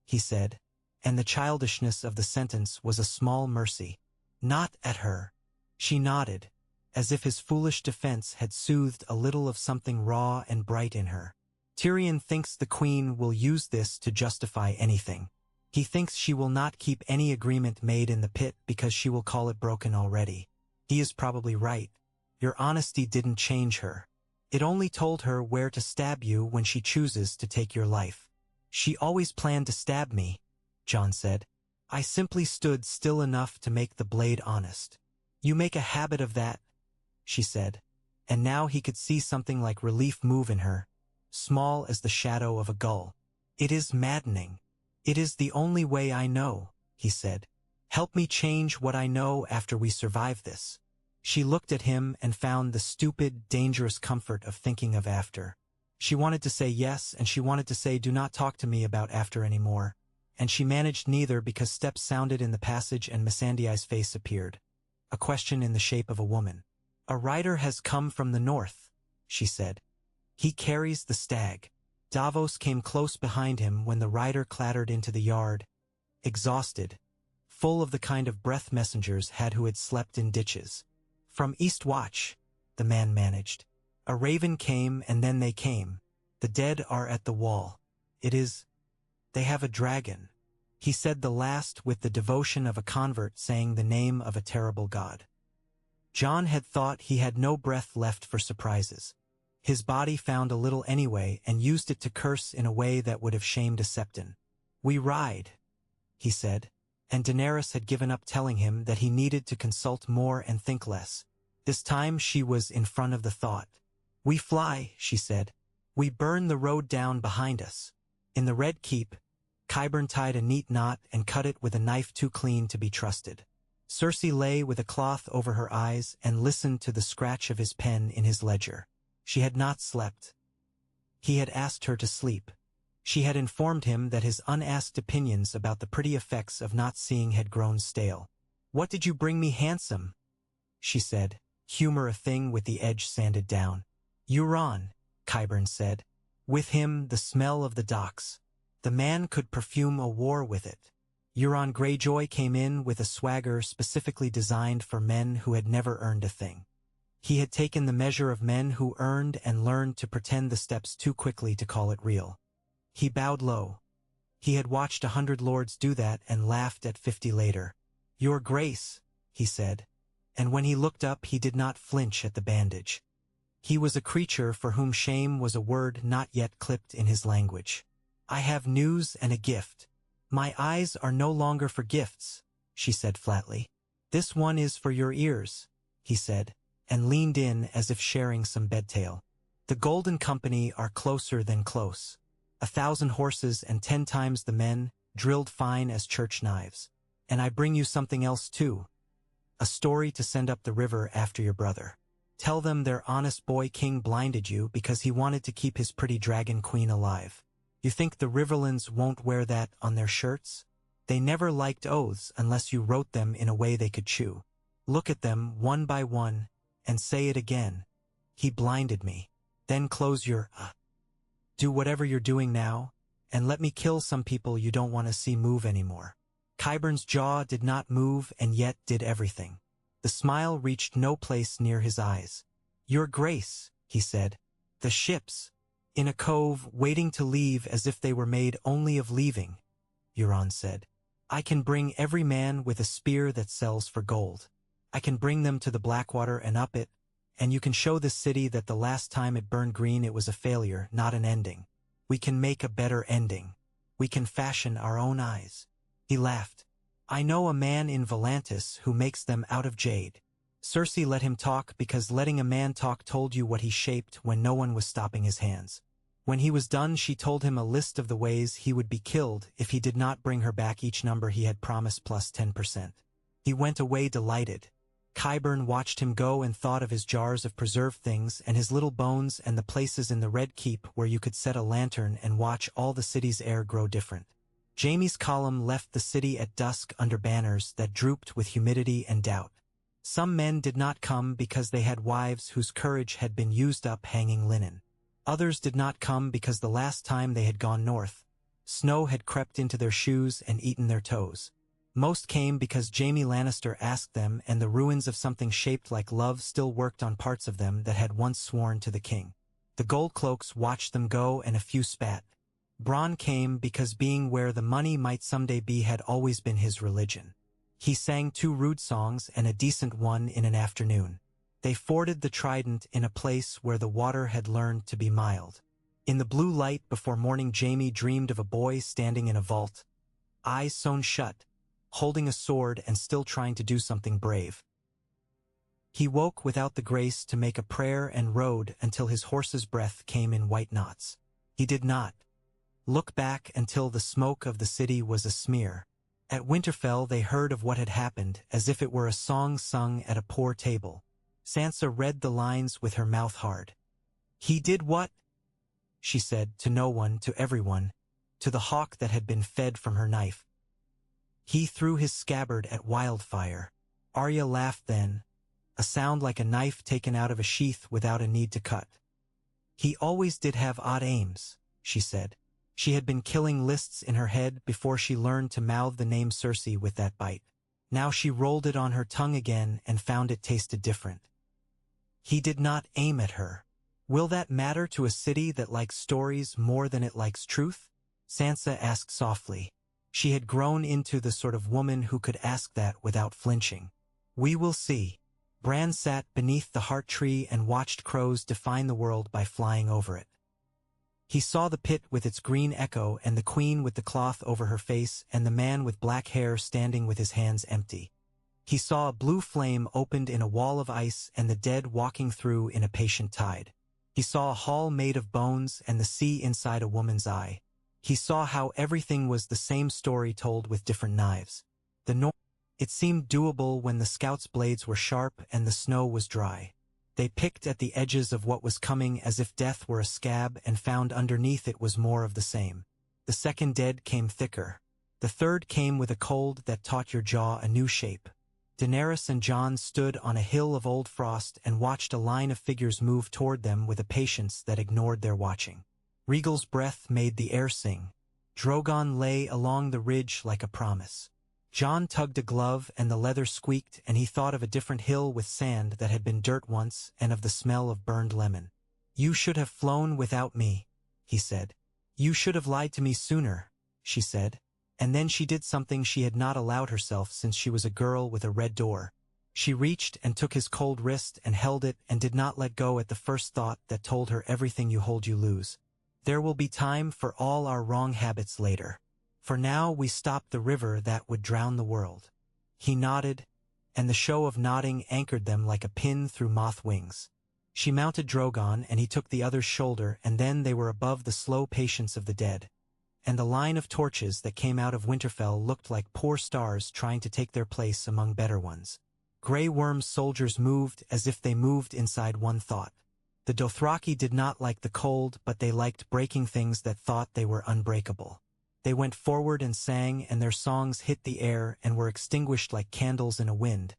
he said, and the childishness of the sentence was a small mercy. "Not at her." She nodded, as if his foolish defense had soothed a little of something raw and bright in her. "Tyrion thinks the queen will use this to justify anything. He thinks she will not keep any agreement made in the pit because she will call it broken already. He is probably right. Your honesty didn't change her. It only told her where to stab you when she chooses to take your life." "She always planned to stab me," Jon said. "I simply stood still enough to make the blade honest." "You make a habit of that," she said, and now he could see something like relief move in her, small as the shadow of a gull. "It is maddening. It is the only way I know," he said. "Help me change what I know after we survive this." She looked at him and found the stupid, dangerous comfort of thinking of after. She wanted to say yes, and she wanted to say do not talk to me about after anymore. And she managed neither because steps sounded in the passage and Missandei's face appeared. A question in the shape of a woman. "A rider has come from the north," she said. "He carries the stag." Davos came close behind him when the rider clattered into the yard, exhausted, full of the kind of breath messengers had who had slept in ditches. "From Eastwatch," the man managed. "A raven came and then they came. The dead are at the wall. They have a dragon." He said the last with the devotion of a convert saying the name of a terrible god. Jon had thought he had no breath left for surprises. His body found a little anyway and used it to curse in a way that would have shamed a Septon. "We ride," he said, and Daenerys had given up telling him that he needed to consult more and think less. This time she was in front of the thought. "We fly," she said. "We burn the road down behind us." In the Red Keep, Qyburn tied a neat knot and cut it with a knife too clean to be trusted. Cersei lay with a cloth over her eyes and listened to the scratch of his pen in his ledger. She had not slept. He had asked her to sleep. She had informed him that his unasked opinions about the pretty effects of not seeing had grown stale. "What did you bring me, handsome?" she said, humor a thing with the edge sanded down. "Euron," Qyburn said. With him, the smell of the docks. The man could perfume a war with it. Euron Greyjoy came in with a swagger specifically designed for men who had never earned a thing. He had taken the measure of men who earned and learned to pretend the steps too quickly to call it real. He bowed low. He had watched 100 lords do that and laughed at 50 later. "Your Grace," he said, and when he looked up he did not flinch at the bandage. He was a creature for whom shame was a word not yet clipped in his language. "I have news and a gift." "My eyes are no longer for gifts," she said flatly. "This one is for your ears," he said, and leaned in as if sharing some bedtale. "The Golden Company are closer than close. 1,000 horses and 10 times the men, drilled fine as church knives. And I bring you something else too. A story to send up the river after your brother. Tell them their honest boy king blinded you because he wanted to keep his pretty dragon queen alive. You think the Riverlands won't wear that on their shirts? They never liked oaths unless you wrote them in a way they could chew. Look at them one by one and say it again. He blinded me. Then close your do whatever you're doing now, and let me kill some people you don't want to see move anymore." Qyburn's jaw did not move and yet did everything. The smile reached no place near his eyes. "Your Grace," he said. "The ships, in a cove, waiting to leave as if they were made only of leaving," Euron said. "I can bring every man with a spear that sells for gold. I can bring them to the Blackwater and up it, and you can show this city that the last time it burned green it was a failure, not an ending. We can make a better ending. We can fashion our own eyes." He laughed. "I know a man in Volantis who makes them out of jade." Cersei let him talk because letting a man talk told you what he shaped when no one was stopping his hands. When he was done, she told him a list of the ways he would be killed if he did not bring her back each number he had promised plus 10%. He went away delighted. Qyburn watched him go and thought of his jars of preserved things and his little bones and the places in the Red Keep where you could set a lantern and watch all the city's air grow different. Jaime's column left the city at dusk under banners that drooped with humidity and doubt. Some men did not come because they had wives whose courage had been used up hanging linen. Others did not come because the last time they had gone north, snow had crept into their shoes and eaten their toes. Most came because Jaime Lannister asked them, and the ruins of something shaped like love still worked on parts of them that had once sworn to the king. The Goldcloaks watched them go, and a few spat. Bronn came because being where the money might someday be had always been his religion. He sang 2 rude songs and a decent one in an afternoon. They forded the Trident in a place where the water had learned to be mild. In the blue light before morning, Jaime dreamed of a boy standing in a vault, eyes sewn shut, holding a sword and still trying to do something brave. He woke without the grace to make a prayer and rode until his horse's breath came in white knots. He did not look back until the smoke of the city was a smear. At Winterfell they heard of what had happened as if it were a song sung at a poor table. Sansa read the lines with her mouth hard. "He did what?" she said, to no one, to everyone, to the hawk that had been fed from her knife. "He threw his scabbard at Wildfire." Arya laughed then, a sound like a knife taken out of a sheath without a need to cut. "He always did have odd aims," she said. She had been killing lists in her head before she learned to mouth the name Cersei with that bite. Now she rolled it on her tongue again and found it tasted different. He did not aim at her. Will that matter to a city that likes stories more than it likes truth? Sansa asked softly. She had grown into the sort of woman who could ask that without flinching. "We will see." Bran sat beneath the heart tree and watched crows define the world by flying over it. He saw the pit with its green echo and the queen with the cloth over her face and the man with black hair standing with his hands empty. He saw a blue flame opened in a wall of ice and the dead walking through in a patient tide. He saw a hall made of bones and the sea inside a woman's eye. He saw how everything was the same story told with different knives. It seemed doable when the scouts' blades were sharp and the snow was dry. They picked at the edges of what was coming as if death were a scab and found underneath it was more of the same. The second dead came thicker. The third came with a cold that taught your jaw a new shape. Daenerys and Jon stood on a hill of old frost and watched a line of figures move toward them with a patience that ignored their watching. Rhaegal's breath made the air sing. Drogon lay along the ridge like a promise. Jon tugged a glove and the leather squeaked, and he thought of a different hill with sand that had been dirt once and of the smell of burned lemon. "You should have flown without me," he said. "You should have lied to me sooner," she said. And then she did something she had not allowed herself since she was a girl with a red door. She reached and took his cold wrist and held it and did not let go at the first thought that told her everything you hold you lose. There will be time for all our wrong habits later. For now we stopped the river that would drown the world. He nodded, and the show of nodding anchored them like a pin through moth wings. She mounted Drogon and he took the other's shoulder, and then they were above the slow patience of the dead. And the line of torches that came out of Winterfell looked like poor stars trying to take their place among better ones. Grey Worm's soldiers moved as if they moved inside one thought. The Dothraki did not like the cold, but they liked breaking things that thought they were unbreakable. They went forward and sang, and their songs hit the air and were extinguished like candles in a wind.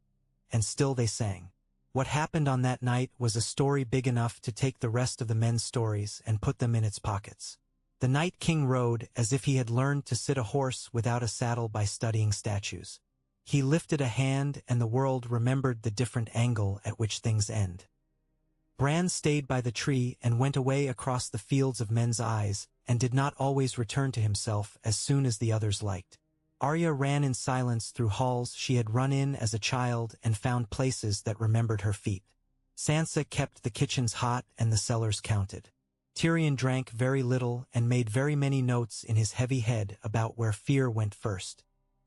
And still they sang. What happened on that night was a story big enough to take the rest of the men's stories and put them in its pockets. The Night King rode as if he had learned to sit a horse without a saddle by studying statues. He lifted a hand and the world remembered the different angle at which things end. Bran stayed by the tree and went away across the fields of men's eyes, and did not always return to himself as soon as the others liked. Arya ran in silence through halls she had run in as a child and found places that remembered her feet. Sansa kept the kitchens hot and the cellars counted. Tyrion drank very little and made very many notes in his heavy head about where fear went first.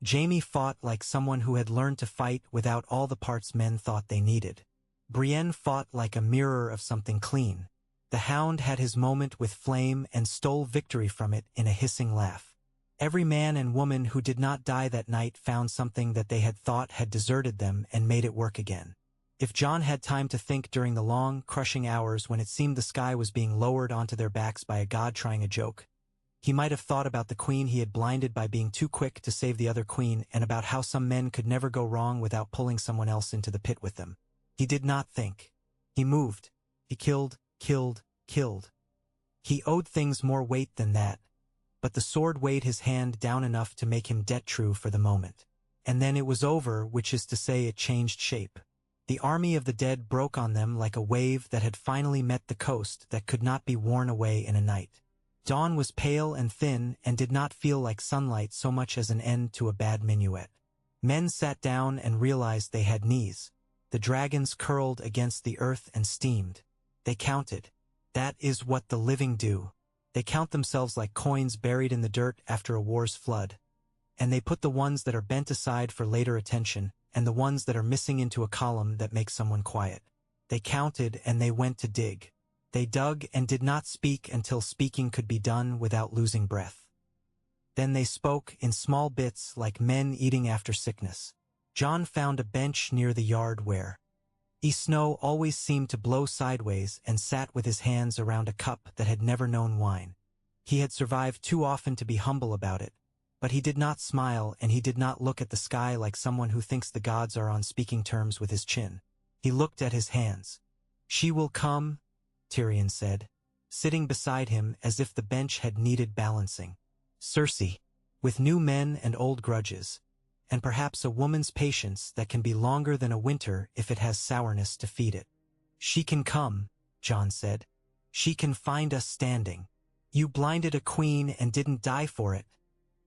Jaime fought like someone who had learned to fight without all the parts men thought they needed. Brienne fought like a mirror of something clean. The Hound had his moment with Flame and stole victory from it in a hissing laugh. Every man and woman who did not die that night found something that they had thought had deserted them and made it work again. If Jon had time to think during the long, crushing hours when it seemed the sky was being lowered onto their backs by a god trying a joke, he might have thought about the queen he had blinded by being too quick to save the other queen, and about how some men could never go wrong without pulling someone else into the pit with them. He did not think. He moved. He killed. He owed things more weight than that, but the sword weighed his hand down enough to make him debt-true for the moment. And then it was over, which is to say it changed shape. The army of the dead broke on them like a wave that had finally met the coast that could not be worn away in a night. Dawn was pale and thin and did not feel like sunlight so much as an end to a bad minuet. Men sat down and realized they had knees. The dragons curled against the earth and steamed. They counted. That is what the living do. They count themselves like coins buried in the dirt after a war's flood. And they put the ones that are bent aside for later attention, and the ones that are missing into a column that makes someone quiet. They counted and they went to dig. They dug and did not speak until speaking could be done without losing breath. Then they spoke in small bits like men eating after sickness. Jon found a bench near the yard where Snow always seemed to blow sideways and sat with his hands around a cup that had never known wine. He had survived too often to be humble about it, but he did not smile and he did not look at the sky like someone who thinks the gods are on speaking terms with his chin. He looked at his hands. "She will come," Tyrion said, sitting beside him as if the bench had needed balancing. "Cersei, with new men and old grudges, and perhaps a woman's patience that can be longer than a winter if it has sourness to feed it. She can come," Jon said. "She can find us standing." "You blinded a queen and didn't die for it,"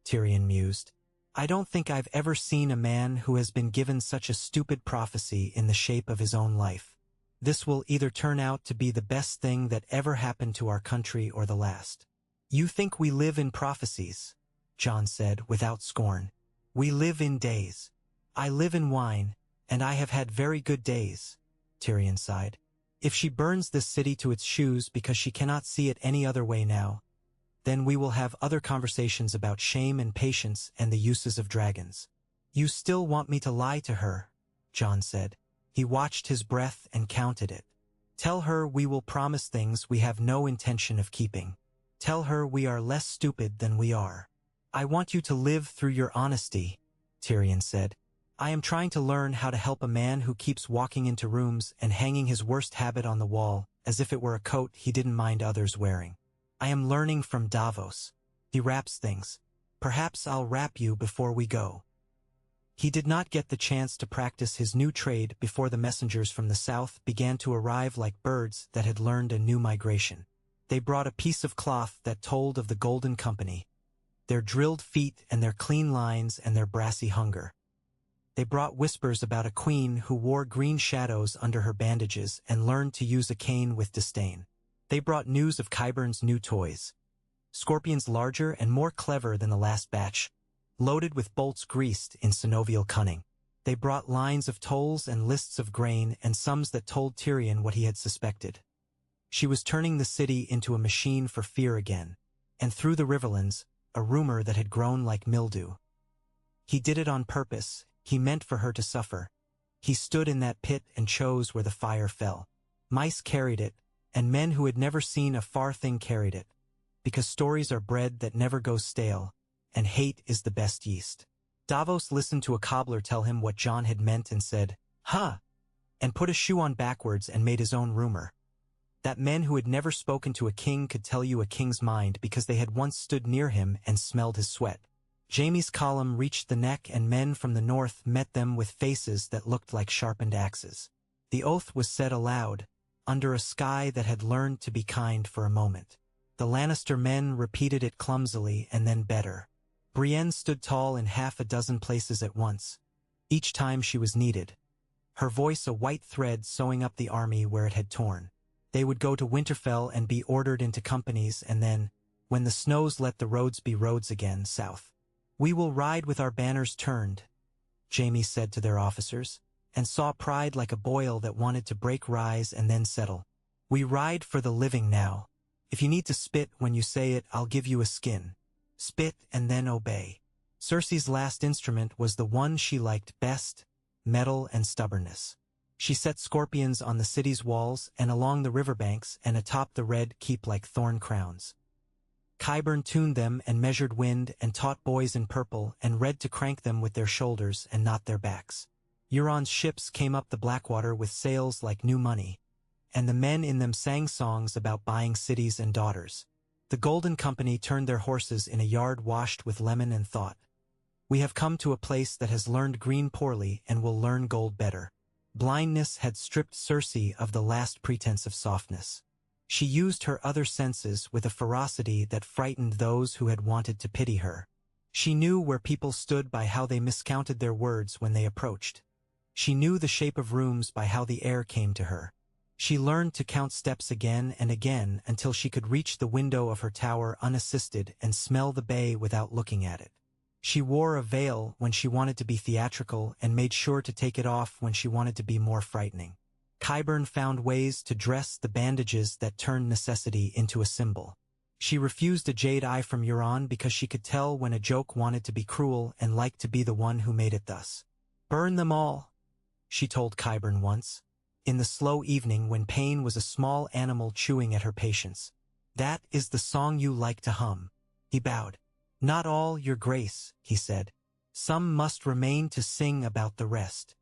Tyrion mused. "I don't think I've ever seen a man who has been given such a stupid prophecy in the shape of his own life. This will either turn out to be the best thing that ever happened to our country or the last." "You think we live in prophecies," Jon said without scorn. "We live in days. I live in wine, and I have had very good days," Tyrion sighed. "If she burns this city to its shoes because she cannot see it any other way now, then we will have other conversations about shame and patience and the uses of dragons." "You still want me to lie to her," Jon said. He watched his breath and counted it. "Tell her we will promise things we have no intention of keeping. Tell her we are less stupid than we are." "I want you to live through your honesty," Tyrion said. "I am trying to learn how to help a man who keeps walking into rooms and hanging his worst habit on the wall as if it were a coat he didn't mind others wearing. I am learning from Davos. He wraps things. Perhaps I'll wrap you before we go." He did not get the chance to practice his new trade before the messengers from the south began to arrive like birds that had learned a new migration. They brought a piece of cloth that told of the Golden Company, their drilled feet and their clean lines and their brassy hunger. They brought whispers about a queen who wore green shadows under her bandages and learned to use a cane with disdain. They brought news of Qyburn's new toys. Scorpions larger and more clever than the last batch, loaded with bolts greased in synovial cunning. They brought lines of tolls and lists of grain and sums that told Tyrion what he had suspected. She was turning the city into a machine for fear again, and through the Riverlands, a rumor that had grown like mildew. He did it on purpose. He meant for her to suffer. He stood in that pit and chose where the fire fell. Mice carried it, and men who had never seen a far thing carried it, because stories are bread that never goes stale, and hate is the best yeast. Davos listened to a cobbler tell him what Jon had meant and said, "Huh," and put a shoe on backwards and made his own rumor. That men who had never spoken to a king could tell you a king's mind because they had once stood near him and smelled his sweat. Jamie's column reached the neck and men from the north met them with faces that looked like sharpened axes. The oath was said aloud, under a sky that had learned to be kind for a moment. The Lannister men repeated it clumsily and then better. Brienne stood tall in half a dozen places at once, each time she was needed, her voice a white thread sewing up the army where it had torn. They would go to Winterfell and be ordered into companies, and then, when the snows let the roads be roads again, south. "We will ride with our banners turned," Jaime said to their officers, and saw pride like a boil that wanted to break rise and then settle. "We ride for the living now. If you need to spit when you say it, I'll give you a skin. Spit and then obey." Cersei's last instrument was the one she liked best, metal and stubbornness. She set scorpions on the city's walls and along the riverbanks and atop the red keep like thorn crowns. Qyburn tuned them and measured wind and taught boys in purple and red to crank them with their shoulders and not their backs. Euron's ships came up the Blackwater with sails like new money, and the men in them sang songs about buying cities and daughters. The Golden Company turned their horses in a yard washed with lemon and thought, "We have come to a place that has learned green poorly and will learn gold better." Blindness had stripped Cersei of the last pretense of softness. She used her other senses with a ferocity that frightened those who had wanted to pity her. She knew where people stood by how they miscounted their words when they approached. She knew the shape of rooms by how the air came to her. She learned to count steps again and again until she could reach the window of her tower unassisted and smell the bay without looking at it. She wore a veil when she wanted to be theatrical and made sure to take it off when she wanted to be more frightening. Qyburn found ways to dress the bandages that turned necessity into a symbol. She refused a jade eye from Euron because she could tell when a joke wanted to be cruel and liked to be the one who made it thus. "Burn them all," she told Qyburn once, in the slow evening when pain was a small animal chewing at her patience. "That is the song you like to hum." He bowed. "Not all, your grace," he said. "Some must remain to sing about the rest."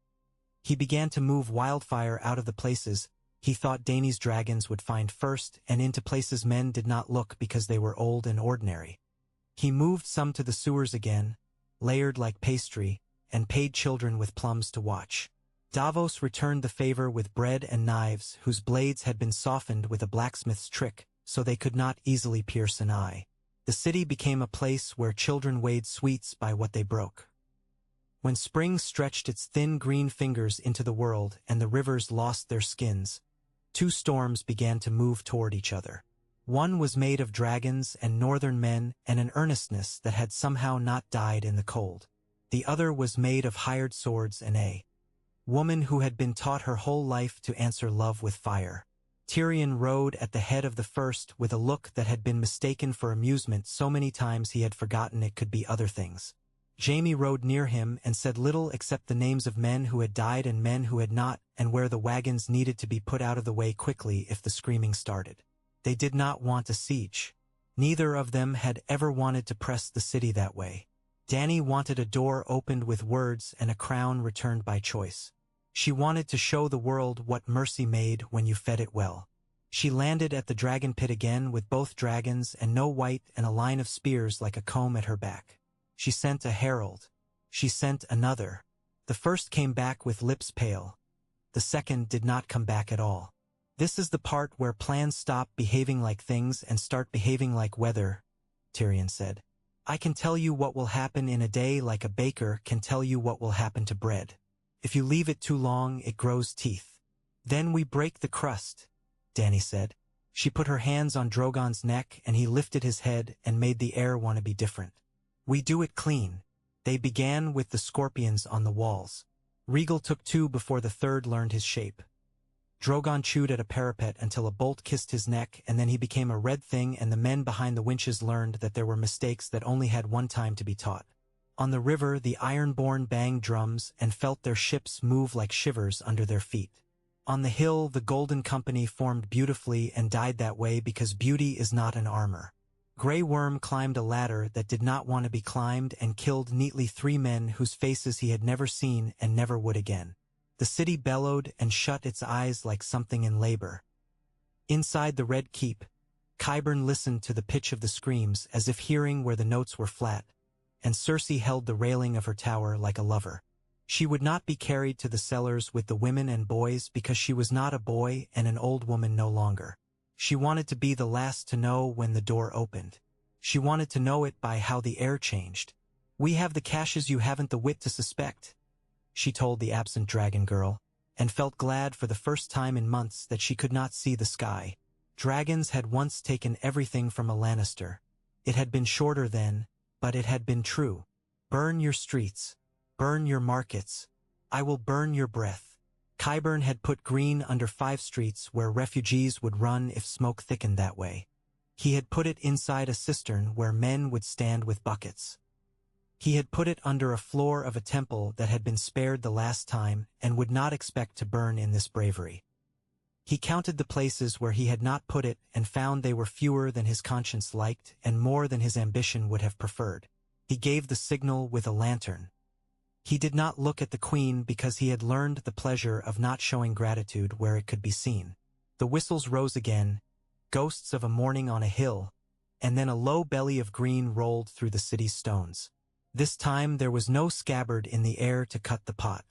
He began to move wildfire out of the places he thought Dany's dragons would find first and into places men did not look because they were old and ordinary. He moved some to the sewers again, layered like pastry, and paid children with plums to watch. Davos returned the favor with bread and knives whose blades had been softened with a blacksmith's trick so they could not easily pierce an eye. The city became a place where children weighed sweets by what they broke. When spring stretched its thin green fingers into the world and the rivers lost their skins, two storms began to move toward each other. One was made of dragons and northern men and an earnestness that had somehow not died in the cold. The other was made of hired swords and a woman who had been taught her whole life to answer love with fire. Tyrion rode at the head of the first with a look that had been mistaken for amusement so many times he had forgotten it could be other things. Jaime rode near him and said little except the names of men who had died and men who had not, and where the wagons needed to be put out of the way quickly if the screaming started. They did not want a siege. Neither of them had ever wanted to press the city that way. Dany wanted a door opened with words and a crown returned by choice. She wanted to show the world what mercy made when you fed it well. She landed at the dragon pit again with both dragons and no white and a line of spears like a comb at her back. She sent a herald. She sent another. The first came back with lips pale. The second did not come back at all. "This is the part where plans stop behaving like things and start behaving like weather," Tyrion said. "I can tell you what will happen in a day like a baker can tell you what will happen to bread. If you leave it too long, it grows teeth. Then we break the crust," Dany said. She put her hands on Drogon's neck and he lifted his head and made the air want to be different. "We do it clean." They began with the scorpions on the walls. Rhaegal took two before the third learned his shape. Drogon chewed at a parapet until a bolt kissed his neck and then he became a red thing and the men behind the winches learned that there were mistakes that only had one time to be taught. On the river, the Ironborn banged drums and felt their ships move like shivers under their feet. On the hill, the Golden Company formed beautifully and died that way because beauty is not an armor. Grey Worm climbed a ladder that did not want to be climbed and killed neatly 3 men whose faces he had never seen and never would again. The city bellowed and shut its eyes like something in labor. Inside the Red Keep, Qyburn listened to the pitch of the screams as if hearing where the notes were flat. and Cersei held the railing of her tower like a lover. She would not be carried to the cellars with the women and boys because she was not a boy and an old woman no longer. She wanted to be the last to know when the door opened. She wanted to know it by how the air changed. "We have the caches you haven't the wit to suspect," she told the absent dragon girl, and felt glad for the first time in months that she could not see the sky. Dragons had once taken everything from a Lannister. It had been shorter then, but it had been true. "Burn your streets. Burn your markets. I will burn your breath." Qyburn had put green under 5 streets where refugees would run if smoke thickened that way. He had put it inside a cistern where men would stand with buckets. He had put it under a floor of a temple that had been spared the last time and would not expect to burn in this bravery. He counted the places where he had not put it and found they were fewer than his conscience liked and more than his ambition would have preferred. He gave the signal with a lantern. He did not look at the queen because he had learned the pleasure of not showing gratitude where it could be seen. The whistles rose again, ghosts of a morning on a hill, and then a low belly of green rolled through the city's stones. This time there was no scabbard in the air to cut the pot.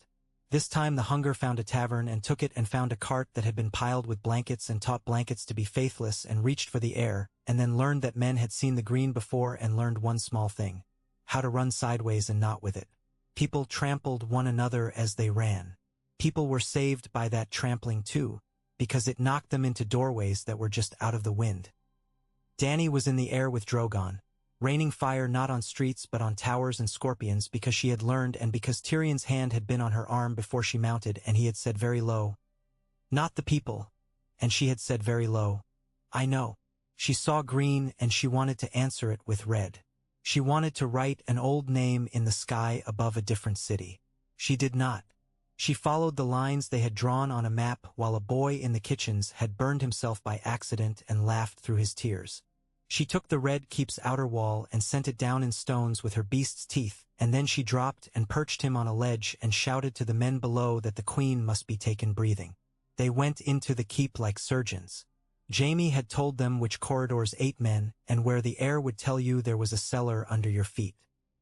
This time the hunger found a tavern and took it and found a cart that had been piled with blankets and taught blankets to be faithless and reached for the air, and then learned that men had seen the green before and learned one small thing: how to run sideways and not with it. People trampled one another as they ran. People were saved by that trampling too, because it knocked them into doorways that were just out of the wind. Dany was in the air with Drogon, raining fire not on streets but on towers and scorpions because she had learned and because Tyrion's hand had been on her arm before she mounted and he had said very low, "Not the people," and she had said very low, "I know." She saw green and she wanted to answer it with red. She wanted to write an old name in the sky above a different city. She did not. She followed the lines they had drawn on a map while a boy in the kitchens had burned himself by accident and laughed through his tears. She took the red keep's outer wall and sent it down in stones with her beast's teeth, and then she dropped and perched him on a ledge and shouted to the men below that the queen must be taken breathing. They went into the keep like surgeons. Jaime had told them which corridors ate men and where the air would tell you there was a cellar under your feet.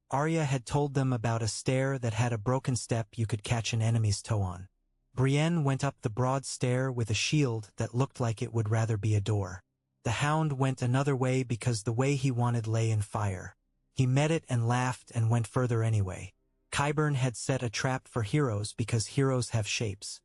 Arya had told them about a stair that had a broken step you could catch an enemy's toe on. Brienne went up the broad stair with a shield that looked like it would rather be a door. The Hound went another way because the way he wanted lay in fire. He met it and laughed and went further anyway. Qyburn had set a trap for heroes because heroes have shapes.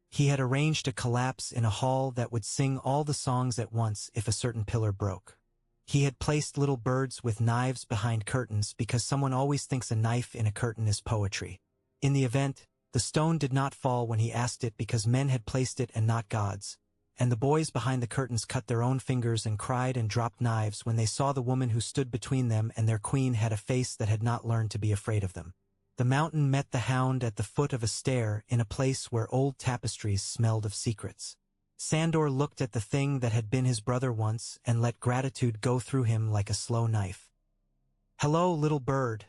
He had arranged a collapse in a hall that would sing all the songs at once if a certain pillar broke. He had placed little birds with knives behind curtains because someone always thinks a knife in a curtain is poetry. In the event, the stone did not fall when he asked it because men had placed it and not gods, and the boys behind the curtains cut their own fingers and cried and dropped knives when they saw the woman who stood between them and their queen had a face that had not learned to be afraid of them. The mountain met the Hound at the foot of a stair in a place where old tapestries smelled of secrets. Sandor looked at the thing that had been his brother once and let gratitude go through him like a slow knife. "Hello, little bird,"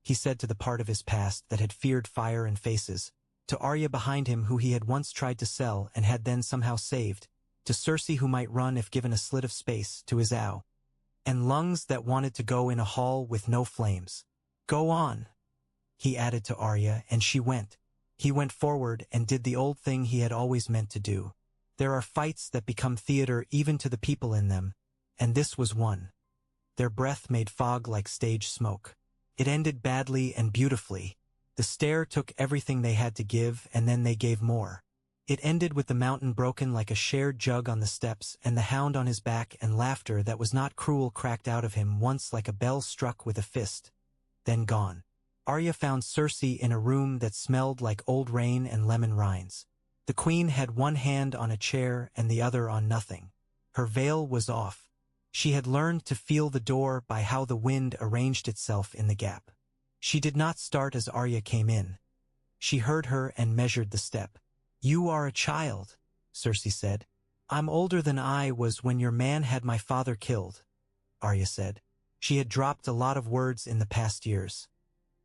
he said to the part of his past that had feared fire and faces, to Arya behind him who he had once tried to sell and had then somehow saved, to Cersei who might run if given a slit of space, to his owl, and lungs that wanted to go in a hall with no flames. "Go on," he added to Arya, and she went. He went forward and did the old thing he had always meant to do. There are fights that become theater even to the people in them, and this was one. Their breath made fog like stage smoke. It ended badly and beautifully. The stair took everything they had to give, and then they gave more. It ended with the mountain broken like a shared jug on the steps and the Hound on his back, and laughter that was not cruel cracked out of him once like a bell struck with a fist, then gone. Arya found Cersei in a room that smelled like old rain and lemon rinds. The queen had one hand on a chair and the other on nothing. Her veil was off. She had learned to feel the door by how the wind arranged itself in the gap. She did not start as Arya came in. She heard her and measured the step. "You are a child," Cersei said. "I'm older than I was when your man had my father killed," Arya said. She had dropped a lot of words in the past years.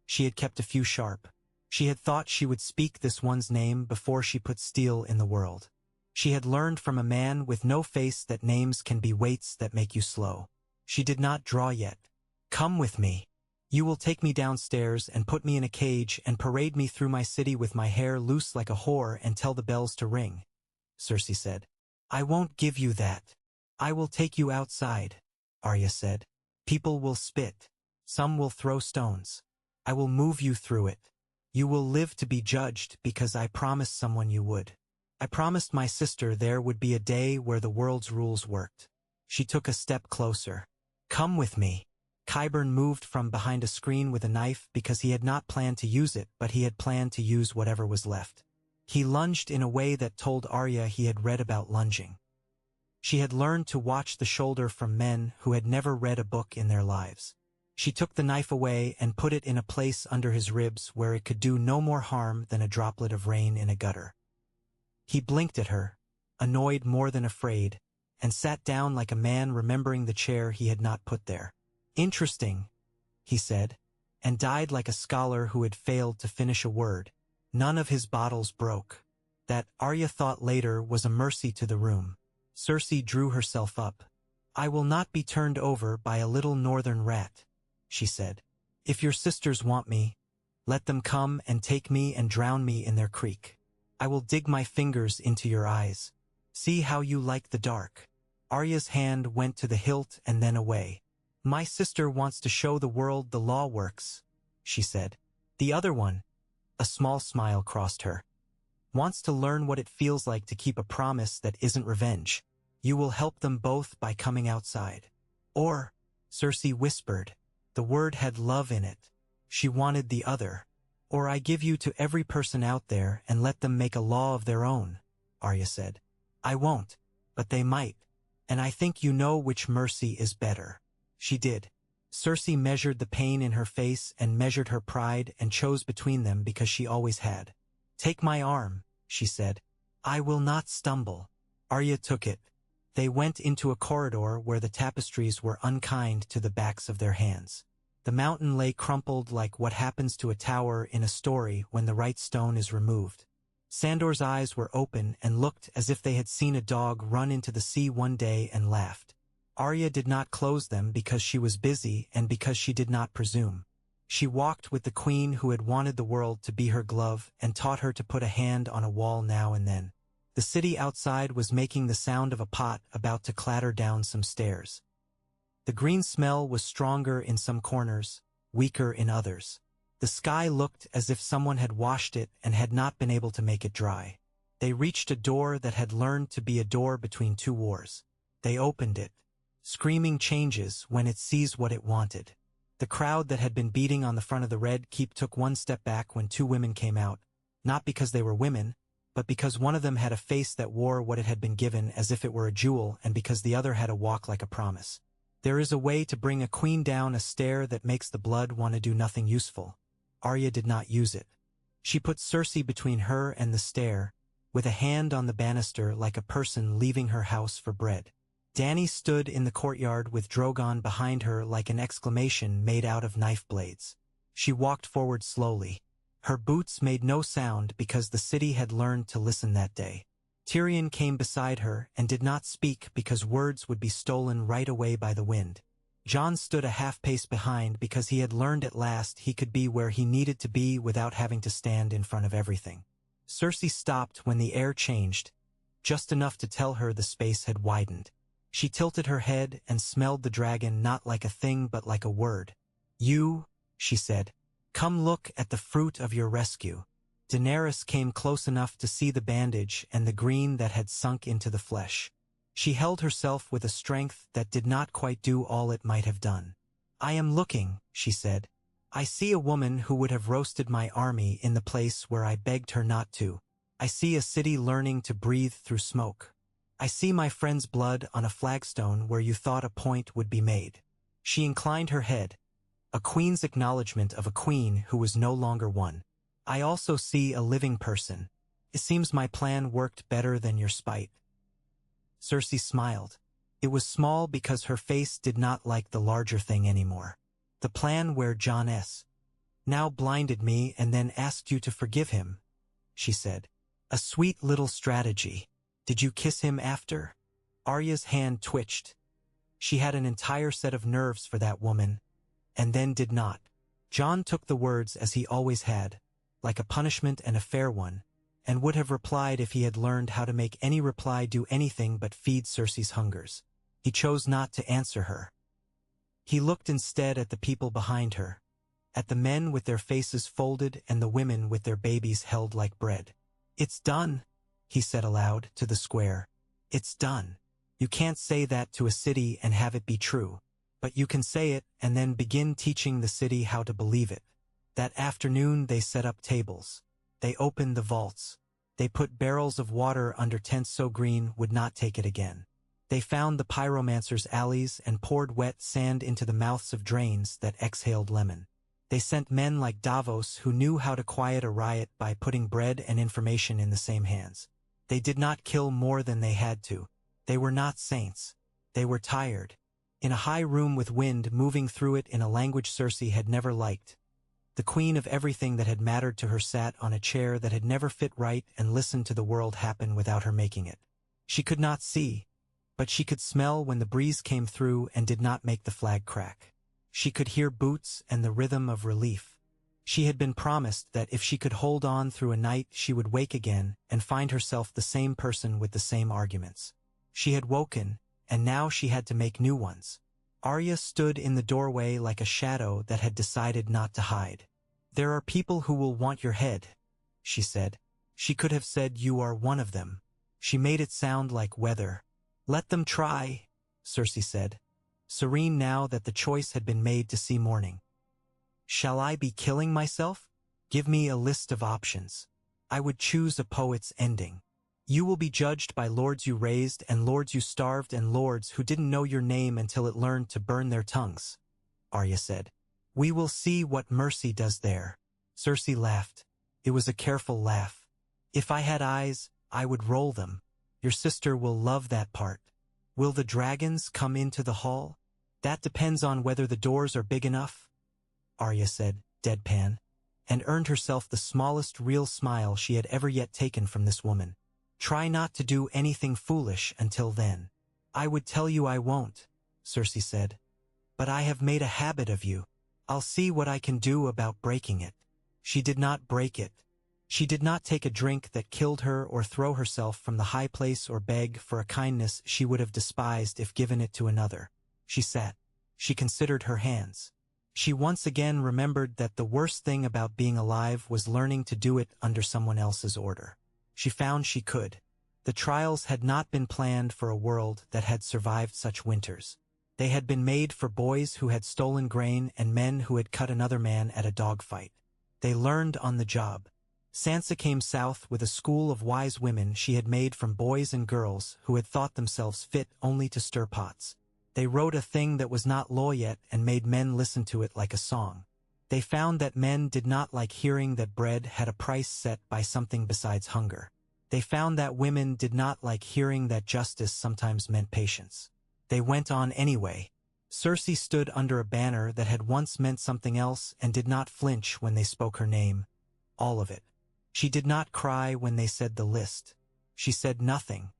She had kept a few sharp. She had thought she would speak this one's name before she put steel in the world. She had learned from a man with no face that names can be weights that make you slow. She did not draw yet. "Come with me," You will take me downstairs and put me in a cage and parade me through my city with my hair loose like a whore and tell the bells to ring. Cersei said. I won't give you that. I will take you outside, Arya said. People will spit. Some will throw stones. I will move you through it. You will live to be judged because I promised someone you would. I promised my sister there would be a day where the world's rules worked. She took a step closer. Come with me. Qyburn moved from behind a screen with a knife because he had not planned to use it, but he had planned to use whatever was left. He lunged in a way that told Arya he had read about lunging. She had learned to watch the shoulder from men who had never read a book in their lives. She took the knife away and put it in a place under his ribs where it could do no more harm than a droplet of rain in a gutter. He blinked at her, annoyed more than afraid, and sat down like a man remembering the chair he had not put there. Interesting, he said, and died like a scholar who had failed to finish a word. None of his bottles broke. That, Arya thought later, was a mercy to the room. Cersei drew herself up. I will not be turned over by a little northern rat, she said. If your sisters want me, let them come and take me and drown me in their creek. I will dig my fingers into your eyes. See how you like the dark. Arya's hand went to the hilt and then away. My sister wants to show the world the law works, she said. The other one, a small smile crossed her, wants to learn what it feels like to keep a promise that isn't revenge. You will help them both by coming outside. Or, Cersei whispered. The word had love in it. She wanted the other. Or I give you to every person out there and let them make a law of their own, Arya said. I won't, but they might. And I think you know which mercy is better. She did. Cersei measured the pain in her face and measured her pride and chose between them because she always had. Take my arm, she said. I will not stumble. Arya took it. They went into a corridor where the tapestries were unkind to the backs of their hands. The mountain lay crumpled like what happens to a tower in a story when the right stone is removed. Sandor's eyes were open and looked as if they had seen a dog run into the sea one day and laughed. Arya did not close them because she was busy and because she did not presume. She walked with the queen who had wanted the world to be her glove and taught her to put a hand on a wall now and then. The city outside was making the sound of a pot about to clatter down some stairs. The green smell was stronger in some corners, weaker in others. The sky looked as if someone had washed it and had not been able to make it dry. They reached a door that had learned to be a door between two wars. They opened it. Screaming changes when it sees what it wanted. The crowd that had been beating on the front of the Red Keep took one step back when two women came out, not because they were women, but because one of them had a face that wore what it had been given as if it were a jewel and because the other had a walk like a promise. There is a way to bring a queen down a stair that makes the blood want to do nothing useful. Arya did not use it. She put Cersei between her and the stair, with a hand on the banister like a person leaving her house for bread. Dany stood in the courtyard with Drogon behind her like an exclamation made out of knife blades. She walked forward slowly. Her boots made no sound because the city had learned to listen that day. Tyrion came beside her and did not speak because words would be stolen right away by the wind. Jon stood a half-pace behind because he had learned at last he could be where he needed to be without having to stand in front of everything. Cersei stopped when the air changed, just enough to tell her the space had widened. She tilted her head and smelled the dragon not like a thing but like a word. You, she said, come look at the fruit of your rescue. Daenerys came close enough to see the bandage and the green that had sunk into the flesh. She held herself with a strength that did not quite do all it might have done. I am looking, she said. I see a woman who would have roasted my army in the place where I begged her not to. I see a city learning to breathe through smoke. I see my friend's blood on a flagstone where you thought a point would be made. She inclined her head, a queen's acknowledgement of a queen who was no longer one. I also see a living person. It seems my plan worked better than your spite. Cersei smiled. It was small because her face did not like the larger thing anymore. The plan where Jon S. now blinded me and then asked you to forgive him, she said. A sweet little strategy. Did you kiss him after? Arya's hand twitched. She had an entire set of nerves for that woman, and then did not. Jon took the words as he always had, like a punishment and a fair one, and would have replied if he had learned how to make any reply do anything but feed Cersei's hungers. He chose not to answer her. He looked instead at the people behind her, at the men with their faces folded and the women with their babies held like bread. "It's done," he said aloud to the square. "It's done. You can't say that to a city and have it be true. But you can say it and then begin teaching the city how to believe it." That afternoon they set up tables. They opened the vaults. They put barrels of water under tents so Green would not take it again. They found the pyromancer's alleys and poured wet sand into the mouths of drains that exhaled lemon. They sent men like Davos who knew how to quiet a riot by putting bread and information in the same hands. They did not kill more than they had to. They were not saints. They were tired. In a high room with wind moving through it in a language Cersei had never liked, the queen of everything that had mattered to her sat on a chair that had never fit right and listened to the world happen without her making it. She could not see, but she could smell when the breeze came through and did not make the flag crack. She could hear boots and the rhythm of relief. She had been promised that if she could hold on through a night she would wake again and find herself the same person with the same arguments. She had woken, and now she had to make new ones. Arya stood in the doorway like a shadow that had decided not to hide. "There are people who will want your head," she said. She could have said you are one of them. She made it sound like weather. "Let them try," Cersei said, serene now that the choice had been made to see morning. "Shall I be killing myself? Give me a list of options. I would choose a poet's ending. You will be judged by lords you raised and lords you starved and lords who didn't know your name until it learned to burn their tongues," Arya said. "We will see what mercy does there." Cersei laughed. It was a careful laugh. "If I had eyes, I would roll them. Your sister will love that part. Will the dragons come into the hall? That depends on whether the doors are big enough," Arya said, deadpan, and earned herself the smallest real smile she had ever yet taken from this woman. "Try not to do anything foolish until then." "I would tell you I won't," Cersei said. "But I have made a habit of you. I'll see what I can do about breaking it." She did not break it. She did not take a drink that killed her or throw herself from the high place or beg for a kindness she would have despised if given it to another. She sat. She considered her hands. She once again remembered that the worst thing about being alive was learning to do it under someone else's order. She found she could. The trials had not been planned for a world that had survived such winters. They had been made for boys who had stolen grain and men who had cut another man at a dogfight. They learned on the job. Sansa came south with a school of wise women she had made from boys and girls who had thought themselves fit only to stir pots. They wrote a thing that was not law yet and made men listen to it like a song. They found that men did not like hearing that bread had a price set by something besides hunger. They found that women did not like hearing that justice sometimes meant patience. They went on anyway. Cersei stood under a banner that had once meant something else and did not flinch when they spoke her name. All of it. She did not cry when they said the list. She said nothing.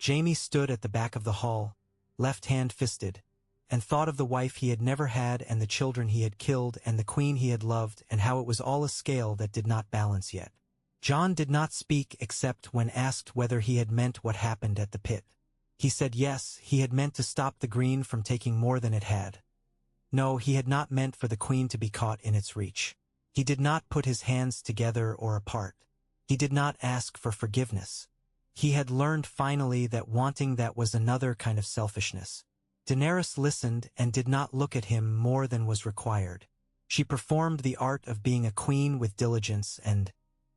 Jaime stood at the back of the hall, left hand fisted, and thought of the wife he had never had and the children he had killed and the queen he had loved and how it was all a scale that did not balance yet. Jon did not speak except when asked whether he had meant what happened at the pit. He said yes, he had meant to stop the Green from taking more than it had. No, he had not meant for the queen to be caught in its reach. He did not put his hands together or apart. He did not ask for forgiveness. He had learned finally that wanting that was another kind of selfishness. Daenerys listened and did not look at him more than was required. She performed the art of being a queen with diligence and,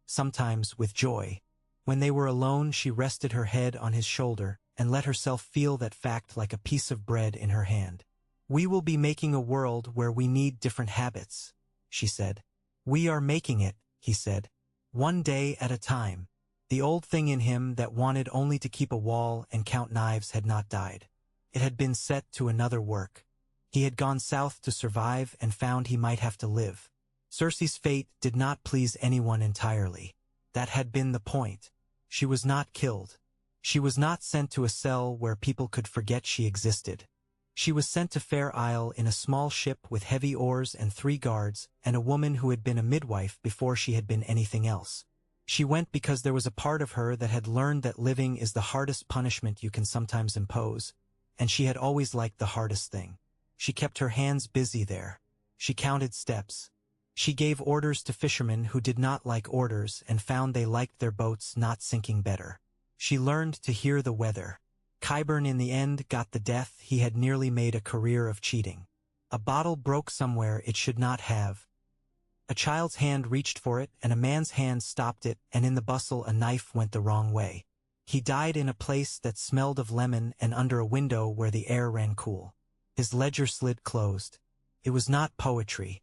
sometimes, with joy. When they were alone, she rested her head on his shoulder and let herself feel that fact like a piece of bread in her hand. "We will be making a world where we need different habits," she said. "We are making it," he said, "one day at a time." The old thing in him that wanted only to keep a wall and count knives had not died. It had been set to another work. He had gone south to survive and found he might have to live. Cersei's fate did not please anyone entirely. That had been the point. She was not killed. She was not sent to a cell where people could forget she existed. She was sent to Fair Isle in a small ship with heavy oars and 3 guards, and a woman who had been a midwife before she had been anything else. She went because there was a part of her that had learned that living is the hardest punishment you can sometimes impose, and she had always liked the hardest thing. She kept her hands busy there. She counted steps. She gave orders to fishermen who did not like orders and found they liked their boats not sinking better. She learned to hear the weather. Qyburn in the end got the death he had nearly made a career of cheating. A bottle broke somewhere it should not have. A child's hand reached for it, and a man's hand stopped it, and in the bustle a knife went the wrong way. He died in a place that smelled of lemon and under a window where the air ran cool. His ledger slid closed. It was not poetry.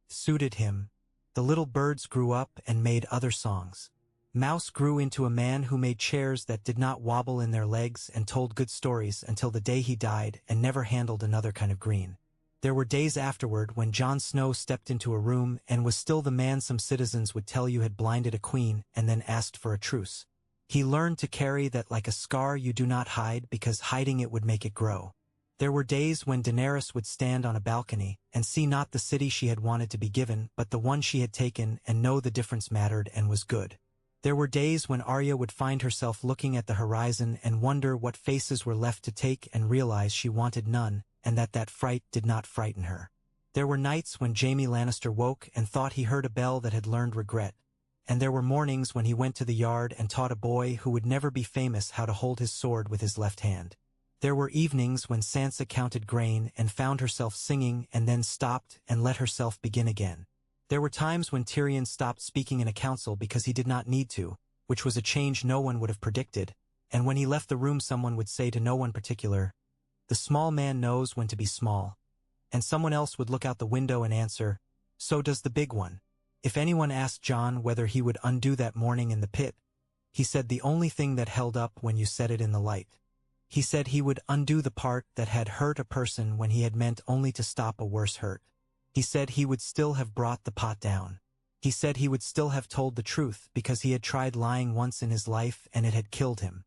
Suited him. The little birds grew up and made other songs. Mouse grew into a man who made chairs that did not wobble in their legs and told good stories until the day he died and never handled another kind of green. There were days afterward when Jon Snow stepped into a room and was still the man some citizens would tell you had blinded a queen and then asked for a truce. He learned to carry that like a scar you do not hide because hiding it would make it grow. There were days when Daenerys would stand on a balcony and see not the city she had wanted to be given but the one she had taken and know the difference mattered and was good. There were days when Arya would find herself looking at the horizon and wonder what faces were left to take and realize she wanted none, and that fright did not frighten her. There were nights when Jaime Lannister woke and thought he heard a bell that had learned regret, and there were mornings when he went to the yard and taught a boy who would never be famous how to hold his sword with his left hand. There were evenings when Sansa counted grain and found herself singing and then stopped and let herself begin again. There were times when Tyrion stopped speaking in a council because he did not need to, which was a change no one would have predicted, and when he left the room someone would say to no one particular, "The small man knows when to be small," and someone else would look out the window and answer, "So does the big one." If anyone asked Jon whether he would undo that morning in the pit, he said the only thing that held up when you said it in the light. He said he would undo the part that had hurt a person when he had meant only to stop a worse hurt. He said he would still have brought the pot down. He said he would still have told the truth because he had tried lying once in his life and it had killed him.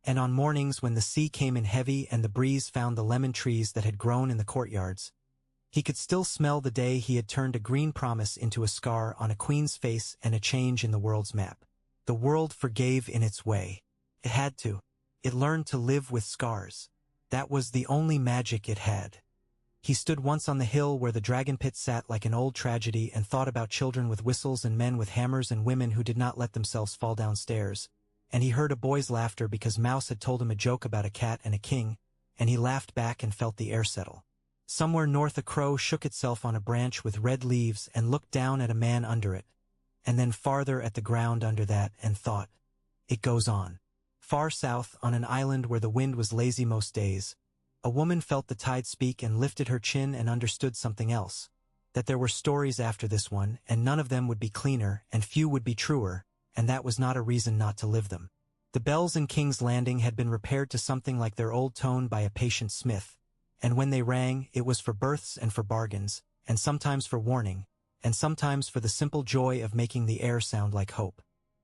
And on mornings when the sea came in heavy and the breeze found the lemon trees that had grown in the courtyards, he could still smell the day he had turned a green promise into a scar on a queen's face and a change in the world's map. The world forgave in its way. It had to. It learned to live with scars. That was the only magic it had. He stood once on the hill where the dragon pit sat like an old tragedy and thought about children with whistles and men with hammers and women who did not let themselves fall downstairs. And he heard a boy's laughter because Mouse had told him a joke about a cat and a king, and he laughed back and felt the air settle. Somewhere north a crow shook itself on a branch with red leaves and looked down at a man under it, and then farther at the ground under that and thought, "It goes on." Far south, on an island where the wind was lazy most days, a woman felt the tide speak and lifted her chin and understood something else, that there were stories after this one, and none of them would be cleaner, and few would be truer, and that was not a reason not to live them. The bells in King's Landing had been repaired to something like their old tone by a patient smith, and when they rang, it was for births and for bargains, and sometimes for warning, and sometimes for the simple joy of making the air sound like hope.